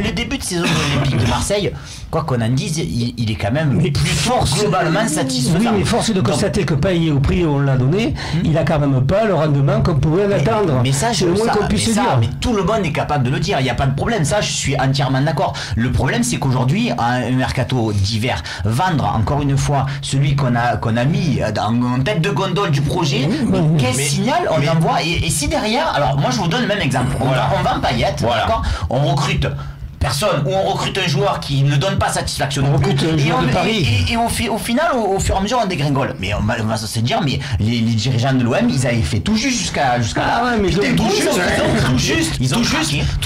le début de saison de l'Olympique de Marseille, quoi qu'on en dise, il est quand même globalement satisfaisant. Oui, mais force est de constater que Payet, au prix où on l'a donné, il a quand même pas le rendement qu'on pouvait l'attendre. Mais ça, c'est le moins qu'on puisse dire. Mais tout le monde est capable de le dire, il n'y a pas de problème, ça je suis entièrement d'accord. Le problème c'est qu'aujourd'hui, un mercato d'hiver, vendre encore une fois celui qu'on a mis en tête de gondole du projet, quel signal on envoie? Et si derrière, alors moi je vous donne le même exemple, on vend Payet, d'accord, on recrute personne, ou on recrute un joueur qui ne donne pas satisfaction. On recrute un joueur de Paris. Et au final, au fur et à mesure, on dégringole. Mais on va se dire, mais les dirigeants de l'OM, ils avaient fait tout juste jusqu'à là. Ouais, mais tout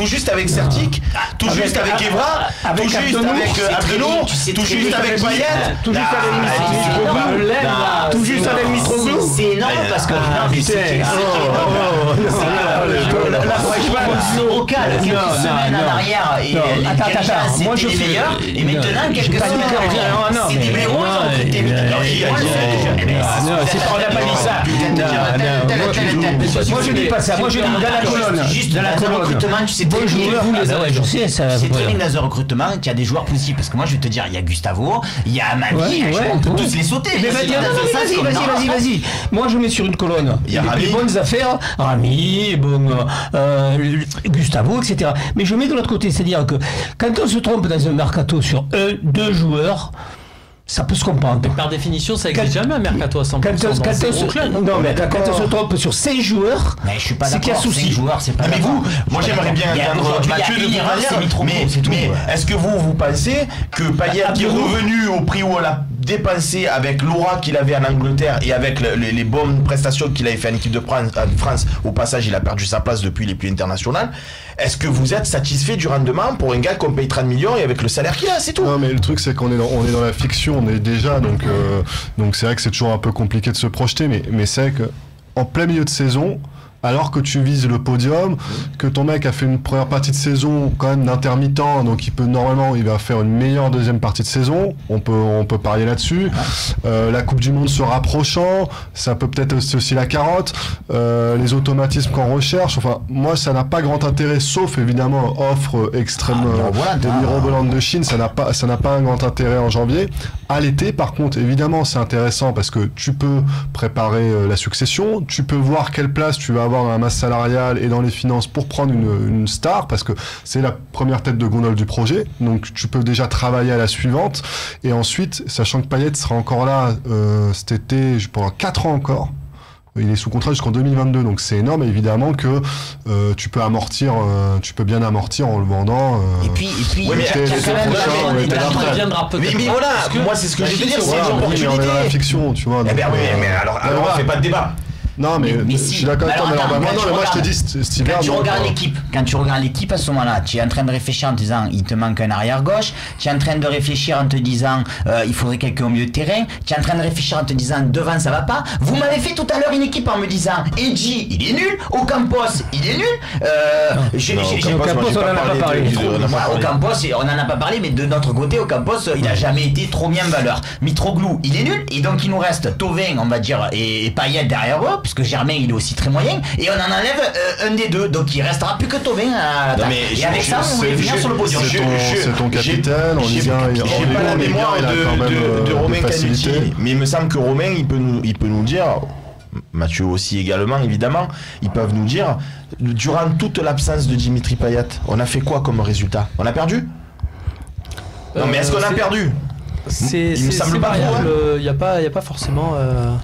juste avec Sertic, tout juste avec Evra, tout juste avec Abdelou, tout juste avec Payet, tout juste avec tout juste avec Mitroglou. C'est énorme parce que local, quelques semaines en arrière. Attends, moi je fais meilleur et maintenant quelques semaines c'est des blaireaux, on n'a pas dit ça. Moi je dis pas ça, moi je dis dans la colonne. Juste dans la recrutement, tu sais très bien. C'est très bien dans un recrutement qu'il y a des joueurs possibles parce que moi je vais te dire, il y a Gustavo, il y a Mami, on peut tous les sauter. Vas-y. Moi je mets sur une colonne les bonnes affaires, Rami, Gustavo, etc. Mais je mets de l'autre côté, c'est-à-dire que quand on se trompe dans un mercato sur 2 joueurs, ça peut se comprendre. Par définition, ça n'existe jamais un mercato à 100%. Quand on se trompe sur 5 joueurs, c'est qu'il y a souci. Mais vous, moi j'aimerais bien entendre Mathieu de toute manière, mais est-ce que vous pensez que Payet qui est revenu au prix où on l'a dépensé avec l'aura qu'il avait en Angleterre et avec les bonnes prestations qu'il avait fait en équipe de France, au passage il a perdu sa place depuis les pluies internationales, est-ce que vous êtes satisfait du rendement pour un gars qu'on paye 30 millions et avec le salaire qu'il a, c'est tout? Non mais le truc c'est qu'on est dans la fiction, on est déjà, donc c'est vrai que c'est toujours un peu compliqué de se projeter, mais c'est vrai qu'en plein milieu de saison, alors que tu vises le podium, que ton mec a fait une première partie de saison quand même d'intermittent, donc il va faire une meilleure deuxième partie de saison, on peut parier là-dessus. La Coupe du Monde se rapprochant, ça peut peut-être aussi la carotte, les automatismes qu'on recherche, enfin moi ça n'a pas grand intérêt, sauf évidemment offre extrême de mirobolante de Chine, ça n'a pas un grand intérêt en janvier. À l'été par contre évidemment c'est intéressant parce que tu peux préparer la succession, tu peux voir quelle place tu vas avoir dans la masse salariale et dans les finances pour prendre une star, parce que c'est la première tête de gondole du projet, donc tu peux déjà travailler à la suivante, et ensuite, sachant que Payet sera encore là cet été pendant 4 ans encore, il est sous contrat jusqu'en 2022, donc c'est énorme, évidemment que tu peux bien amortir en le vendant. Et puis il reviendra peut-être. Mais voilà, moi c'est ce que je veux dire, c'est une opportunité. On est dans la fiction, tu vois. Mais alors on fait pas de débat. Non, mais je suis d'accord avec toi, mais moi je te dis, Steven. Quand tu regardes l'équipe à ce moment-là, tu es en train de réfléchir en te disant il te manque un arrière-gauche, tu es en train de réfléchir en te disant il faudrait quelqu'un au milieu de terrain, tu es en train de réfléchir en te disant devant ça va pas. Vous m'avez fait tout à l'heure une équipe en me disant Edji il est nul, Ocampos il est nul. Ocampos on en a pas parlé. Ocampos on en a pas parlé, mais de notre côté Ocampos il a jamais été trop mis en valeur. Mitroglou il est nul, et donc il nous reste Thauvin on va dire et Payet derrière eux, puisque Germain il est aussi très moyen, et on en enlève un des deux, donc il restera plus que Thauvin à l'attaque. Et avec ça on voulait finir sur le podium. C'est ton capitaine, on j'ai pas la mémoire de Romain Canuti, mais il me semble que Romain il peut nous dire, Mathieu aussi également évidemment, ils peuvent nous dire durant toute l'absence de Dimitri Payet, on a fait quoi comme résultat? On a perdu? Non mais est-ce qu'on a perdu? Il me semble pas variable, il n'y a pas forcément.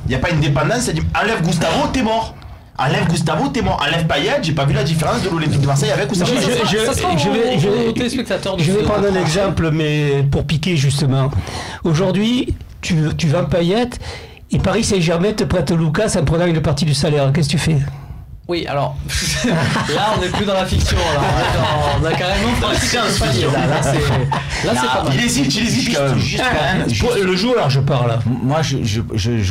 Il n'y a pas une dépendance, c'est-à-dire enlève Gustavo, t'es mort. Enlève Gustavo, t'es mort. Enlève Payet, j'ai pas vu la différence de l'Olympique de Marseille avec Gustavo. Je vais prendre un exemple, mais pour piquer justement. Aujourd'hui, tu vends Payet et Paris Saint-Germain te prête Lucas en prenant une partie du salaire. Qu'est-ce que tu fais? Oui, alors là on n'est plus dans la fiction, là. On a carrément pratiqué un panier. Là c'est pas mal. Il hésite quand même. Le joueur, je parle. Moi, je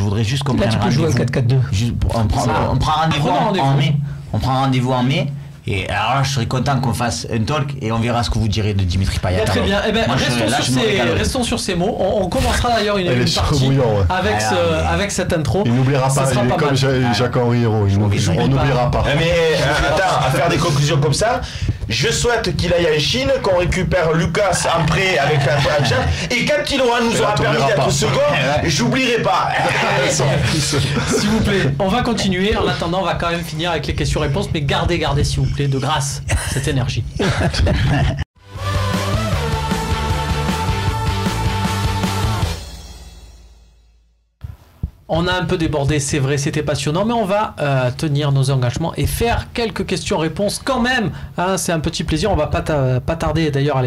voudrais juste qu'on prenne un rendez-vous. Là, tu peux jouer en 4-4-2. On prend rendez-vous en mai. On prend rendez-vous en mai. Et alors là, je serais content qu'on fasse un talk et on verra ce que vous direz de Dimitri Payet. Très bien. Eh ben, restons sur ces mots. On commencera d'ailleurs une partie avec cette intro. Il n'oubliera pas. Il est comme Jacques-Henri Hérault. On n'oubliera pas. Mais attends, à faire des conclusions comme ça. Je souhaite qu'il aille en Chine, qu'on récupère Lucas en prêt avec la Chine, et quand il nous aura permis d'être second, j'oublierai pas. S'il vous plaît, on va continuer. En attendant, on va quand même finir avec les questions-réponses, mais gardez s'il vous plaît, de grâce, cette énergie. On a un peu débordé, c'est vrai, c'était passionnant, mais on va tenir nos engagements et faire quelques questions-réponses quand même. Hein, c'est un petit plaisir, on va pas tarder d'ailleurs.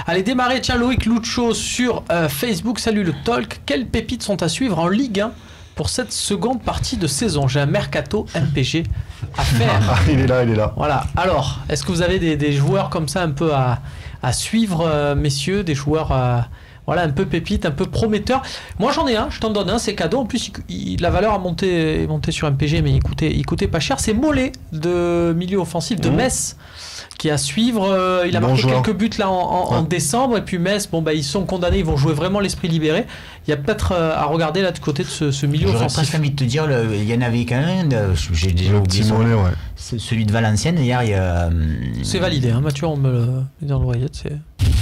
Allez démarrer. Tiens, Loïc Lucho sur Facebook, salut le talk. Quelles pépites sont à suivre en Ligue 1 pour cette seconde partie de saison? J'ai un mercato MPG à faire. Il est là. Voilà. Alors, est-ce que vous avez des joueurs comme ça un peu à suivre, messieurs, des joueurs voilà, un peu pépite, un peu prometteur. Moi j'en ai un, je t'en donne un, c'est cadeau. En plus, la valeur a monté sur MPG, mais il coûtait pas cher. C'est Mollet, de milieu offensif de Metz, qui est à suivre. Il a marqué quelques buts là en décembre. Et puis Metz, ils sont condamnés, ils vont jouer vraiment l'esprit libéré. Il y a peut-être à regarder là de côté de ce milieu offensif. J'aurais presque envie de te dire, il y en avait qu'un, j'ai déjà oublié son nom. Celui de Valenciennes, hier, il y a... C'est validé, hein, Mathieu, on me le met dans l'oreillette, c'est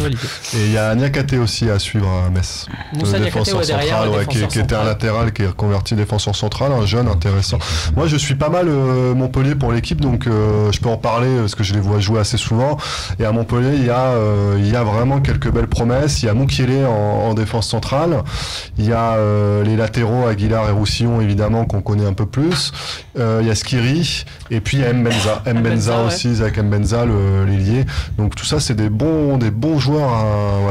validé. Et il y a Niakate aussi à suivre à Metz. Moussa Niakate, derrière, qui était un latéral, qui est reconverti défenseur central, un jeune intéressant. Moi, je suis pas mal Montpellier pour l'équipe, donc je peux en parler, parce que je les vois jouer assez souvent. Et à Montpellier, il y a vraiment quelques belles promesses. Il y a Moukielé en défense centrale. Il y a les latéraux, Aguilar et Roussillon, évidemment, qu'on connaît un peu plus. Il y a Skiri, et puis il y a Mbenza aussi, Zach Mbenza, l'ailier. Donc tout ça, c'est des bons joueur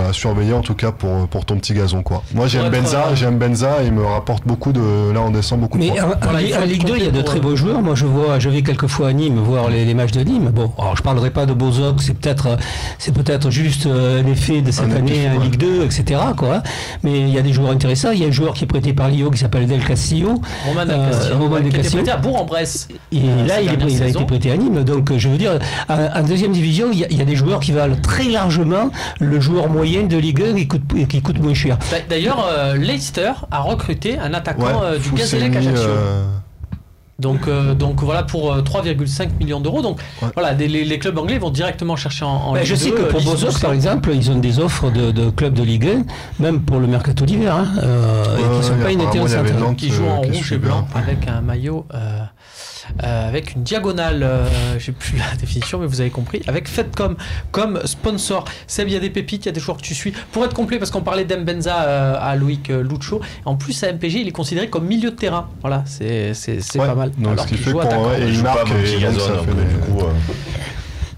à surveiller en tout cas pour ton petit gazon quoi. Moi j'aime Benza, il me rapporte beaucoup là on descend beaucoup de points. Mais en Ligue 2 il y a de très beaux joueurs. Moi je vais quelquefois à Nîmes voir les matchs de Nîmes. Bon, alors je parlerai pas de Bozoc, c'est peut-être juste l'effet de cette année en Ligue 2, etc. quoi. Mais il y a des joueurs intéressants. Il y a un joueur qui est prêté par Lyon qui s'appelle Del Castillo. Romain Del Castillo. Qui était prêté à Bourg-en-Bresse. Et là il a été prêté à Nîmes. Donc je veux dire, en deuxième division, il y a des joueurs qui valent très largement le joueur moyen de Ligue 1 qui coûte moins cher. D'ailleurs, Leicester a recruté un attaquant du Gazélec Ajaccio. Donc voilà pour 3,5 millions d'euros. Donc voilà, les clubs anglais vont directement chercher en Ligue 2. Je sais que pour Bozoc par exemple, ils ont des offres de clubs de Ligue 1, même pour le mercato d'hiver, qui ne sont pas inintéressantes. Qui jouent en rouge et blanc avec un maillot. Avec une diagonale, j'ai plus la définition, mais vous avez compris, avec Fedcom comme sponsor. Seb, il y a des pépites, il y a des joueurs que tu suis. Pour être complet, parce qu'on parlait d'Mbenza à Loïc Lucho, en plus à MPG, il est considéré comme milieu de terrain. Voilà, c'est pas mal. Donc, alors qu'il joue attaquant. Il marque et gazon, ça fait du coup.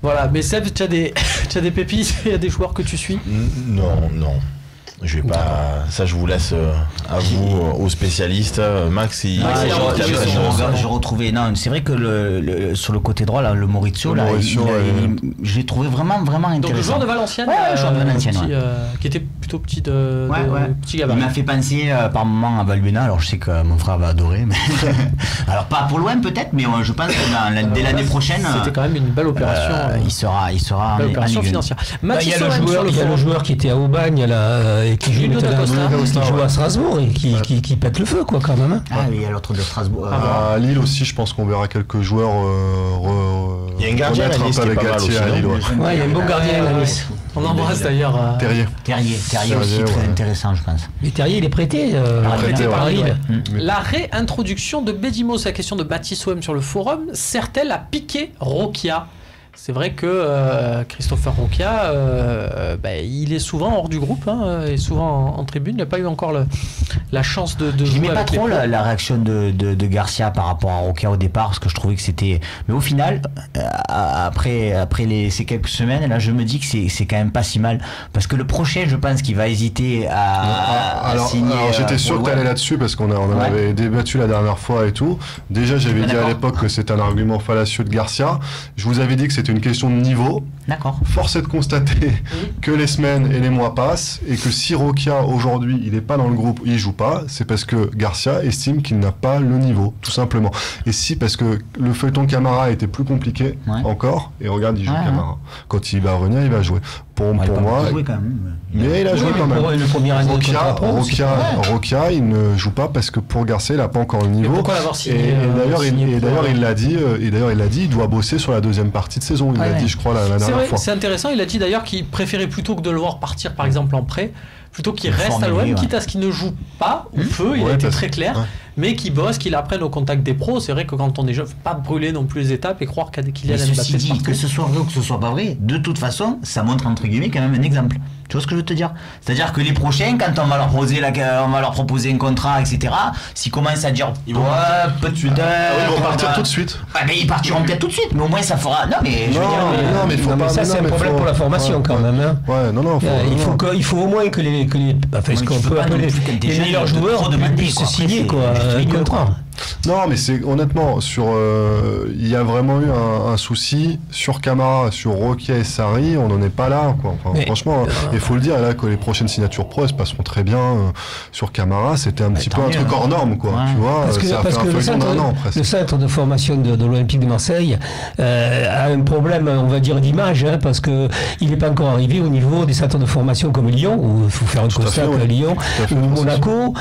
Voilà, mais Seb, tu as des pépites, il y a des joueurs que tu suis? Non. Je vais pas. Ça, je vous laisse à vous, aux spécialistes. Max, j'ai retrouvé. Non, c'est vrai que sur le côté droit, là, le Maurizio, je l'ai trouvé vraiment intéressant. Donc le joueur de Valenciennes, qui était plutôt petit petit gabarit. Il m'a fait penser par moment à Valbuena. Alors je sais que mon frère va adorer, mais alors pas pour loin peut-être, mais je pense que dès l'année prochaine, c'était quand même une belle opération. Il sera belle opération financière. Il y a le joueur qui était à Aubagne là. Et qui joue à Strasbourg et qui pète le feu quoi quand même. Il y a l'autre de Strasbourg. À Lille aussi, je pense qu'on verra quelques joueurs. Il y a un gardien à Nice qui est pas mal aussi. Il y a un bon gardien à Nice. On embrasse d'ailleurs Terrier aussi très intéressant, je pense. Mais Terrier, il est prêté par Lille. La réintroduction de Bedimo, c'est la question de Baptiste OM sur le forum, sert-elle à piquer Rokia? C'est vrai que Christopher Rokia, il est souvent hors du groupe, et souvent en tribune. Il n'a pas eu encore la chance de jouer. J'aimais pas trop la réaction de Garcia par rapport à Rokia au départ, parce que je trouvais que c'était. Mais au final, après ces quelques semaines, là, je me dis que c'est quand même pas si mal, parce que le prochain, je pense qu'il va hésiter à signer. Alors j'étais sûr que tu allais là-dessus, parce qu'on en avait débattu la dernière fois et tout. Déjà, j'avais dit à l'époque que c'est un argument fallacieux de Garcia. Je vous avais dit que c'était une question de niveau. D'accord. Force est de constater que les semaines et les mois passent et que si Rokia aujourd'hui il n'est pas dans le groupe, il joue pas, c'est parce que Garcia estime qu'il n'a pas le niveau, tout simplement. Et si parce que le feuilleton Camara était plus compliqué encore, et regarde il joue Camara. Quand il va revenir, il va jouer. Pour moi, mais il a joué quand même. Rokia, il ne joue pas parce que pour Garcia, il n'a pas encore le niveau. Pourquoi l'avoir signé? Et d'ailleurs, il l'a dit. Il doit bosser sur la deuxième partie de saison. Il l'a dit, je crois, la dernière fois. C'est intéressant. Il a dit d'ailleurs qu'il préférait plutôt que de le voir partir, par exemple en prêt, plutôt qu'il reste à l'OM, quitte à ce qu'il ne joue pas ou peu. Il a été très clair. Mais qui bosse, qu'il apprenne au contact des pros. C'est vrai que quand on est jeune, faut pas brûler non plus les étapes et croire qu'il y a des Mbappé. Que ce soit vrai ou que ce soit pas vrai, de toute façon, ça montre entre guillemets quand même un exemple. Tu vois ce que je veux te dire? C'est-à-dire que les prochains, quand on va leur proposer un contrat, etc., s'ils commencent à dire ils vont partir tout de suite. Ils partiront peut-être tout de suite, mais au moins ça fera. Non, mais je veux dire. Mais faut pas. Ça, c'est un problème pour la formation quand même. Il faut au moins que les ce qu'on peut appeler les meilleurs joueurs puissent signer un contrat. Non, mais c'est honnêtement il y a vraiment eu un souci sur Camara, sur Rokia et Sarri, on n'en est pas là, quoi. Enfin, franchement, il faut le dire là que les prochaines signatures pro elles se passeront très bien. Sur Camara, c'était un petit peu un truc hors norme, quoi. Tu vois, parce que le centre de formation de l'Olympique de Marseille a un problème, on va dire, d'image, parce que il n'est pas encore arrivé au niveau des centres de formation comme Lyon, où il faut faire un constat que Lyon, ou Monaco,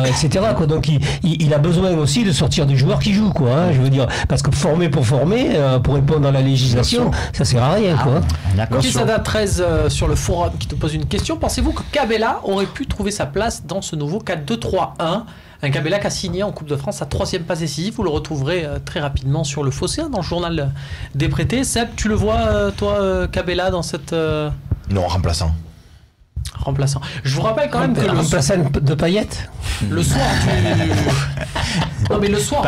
etc. Quoi. Donc il a besoin aussi de sortir des joueurs qui jouent, quoi. Je veux dire, parce que former pour répondre à la législation, ça sert à rien, quoi. Quesada 13 sur le forum qui te pose une question. Pensez-vous que Cabella aurait pu trouver sa place dans ce nouveau 4-2-3-1? Un Cabella qui a signé en Coupe de France sa 3e passe décisive. Vous le retrouverez très rapidement sur le Phocéen dans le journal des prêtés. Seb, tu le vois, toi, Cabella, dans cette... Non, remplaçant. Je vous rappelle quand même que remplaçant de Payet. Le soir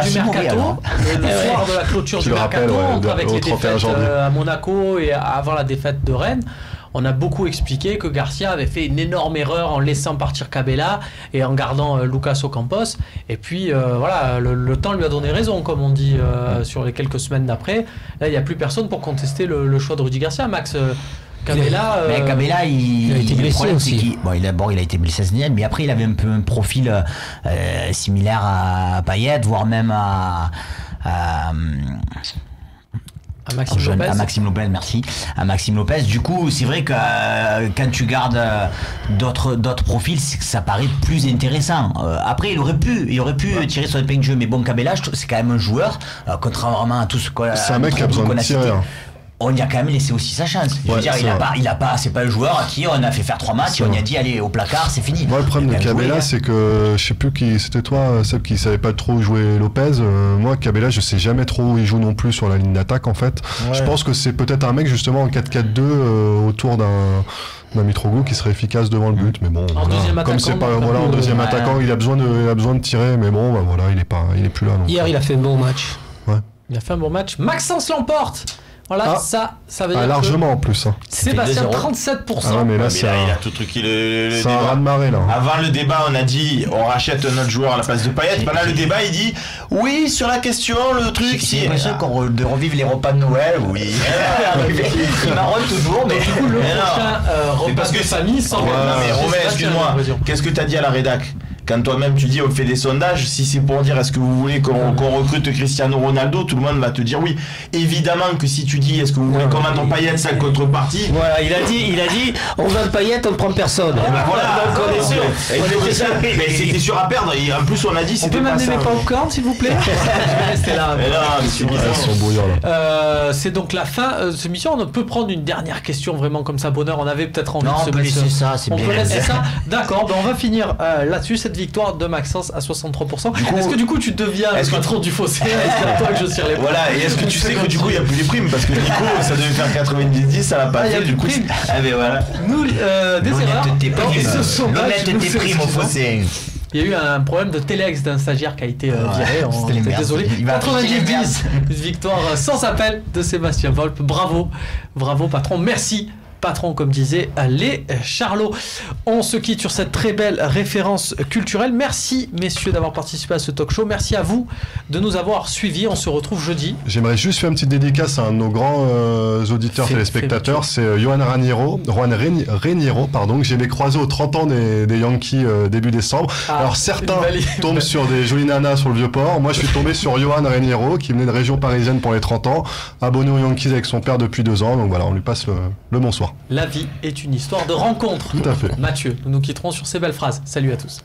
du mercato, le soir de la clôture du mercato, avec les défaites à Monaco et avant la défaite de Rennes, on a beaucoup expliqué que Garcia avait fait une énorme erreur en laissant partir Cabella et en gardant Lucas Ocampos. Et puis voilà, le temps lui a donné raison, comme on dit sur les quelques semaines d'après. Là, il n'y a plus personne pour contester le choix de Rudy Garcia. Max, Cabella, mais Cabella, il a été blessé aussi. Il a été blessé à ce mais après il avait un peu un profil similaire à Payet, voire même à Maxime Lopez, merci. À Maxime Lopez. Du coup, c'est vrai que quand tu gardes d'autres profils, ça paraît plus intéressant. Après, il aurait pu tirer son épingle de jeu, mais bon, Cabella, c'est quand même un joueur, contrairement à tout ce qu'on a. C'est un mec qui a besoin de tirer. On y a quand même laissé aussi sa chance. Je veux dire, c'est pas un joueur à qui on a fait faire 3 matchs et on y a dit allez au placard, c'est fini. Moi, le problème de Cabella, c'est que je sais plus qui c'était toi, Seb, qui savait pas trop jouer Lopez. Moi, Cabella, je sais jamais trop où il joue non plus sur la ligne d'attaque en fait. Ouais. Je pense que c'est peut-être un mec justement en 4-4-2 autour d'un Mitroglou qui serait efficace devant le but, mais bon, comme c'est pas en deuxième attaquant, il a besoin de tirer, mais bon, voilà, il est plus là. Donc, hier, il a fait un bon match. Ouais. Il a fait un bon match. Maxence l'emporte. Voilà, ça veut dire largement en plus. Hein. Sébastien, 37%. Ah, mais là, il a tout truqué le c'est débat. Un raz-de-marée, là. Avant le débat, on a dit on rachète notre joueur à la place de Payet. Là, le débat, il dit oui, sur la question, le truc. C'est l'impression qu'on revive les repas de Noël. Oui. Il marronne toujours, mais du coup, le prochain repas de famille sans. Mais Romain, excuse-moi, qu'est-ce que tu as dit à la rédac? Quand toi-même tu dis on fait des sondages, si c'est pour dire est-ce que vous voulez qu'on recrute Cristiano Ronaldo, tout le monde va te dire oui. Évidemment que si tu dis est-ce que vous voulez qu'on mette en Payet, ça contrepartie. Voilà, il a dit on va Payet, on prend personne. Voilà, donc on est sûr. Mais c'était sûr à perdre. Et en plus on a dit c'était pas ça. On peut m'amener mes popcorn s'il vous plaît. Je vais rester là. Mais là, monsieur c'est donc la fin de cette émission. On peut prendre une dernière question vraiment comme ça, bonheur. On avait peut-être envie de se laisser ça, c'est bien. On peut laisser ça. D'accord, on va finir là-dessus. Victoire de Maxence à 63%. Est-ce que du coup tu deviens le patron du fossé? C'est à toi que je tire les points. Voilà, et est-ce que tu sais que du coup il n'y a plus les primes? Parce que Nico ça devait faire 90-10, ça l'a pas fait. Du coup, mais voilà. Nous, des erreurs. L'honnêteté primes au fossé. Il y a eu un problème de téléex d'un stagiaire qui a été viré. On était désolé. 90-10, victoire sans appel de Sébastien Volpe. Bravo patron. Merci. Patron, comme disaient les Charlots. On se quitte sur cette très belle référence culturelle. Merci, messieurs, d'avoir participé à ce talk show. Merci à vous de nous avoir suivis. On se retrouve jeudi. J'aimerais juste faire une petite dédicace à un de nos grands auditeurs téléspectateurs. C'est Johan Raniero, que j'avais croisé aux 30 ans des Yankees début décembre. Alors certains tombent sur des jolies nanas sur le Vieux-Port. Moi, je suis tombé sur Johan Raniero, qui venait de région parisienne pour les 30 ans, abonné aux Yankees avec son père depuis 2 ans. Donc voilà, on lui passe le bonsoir. La vie est une histoire de rencontre. Tout à fait. Mathieu, nous nous quitterons sur ces belles phrases. Salut à tous.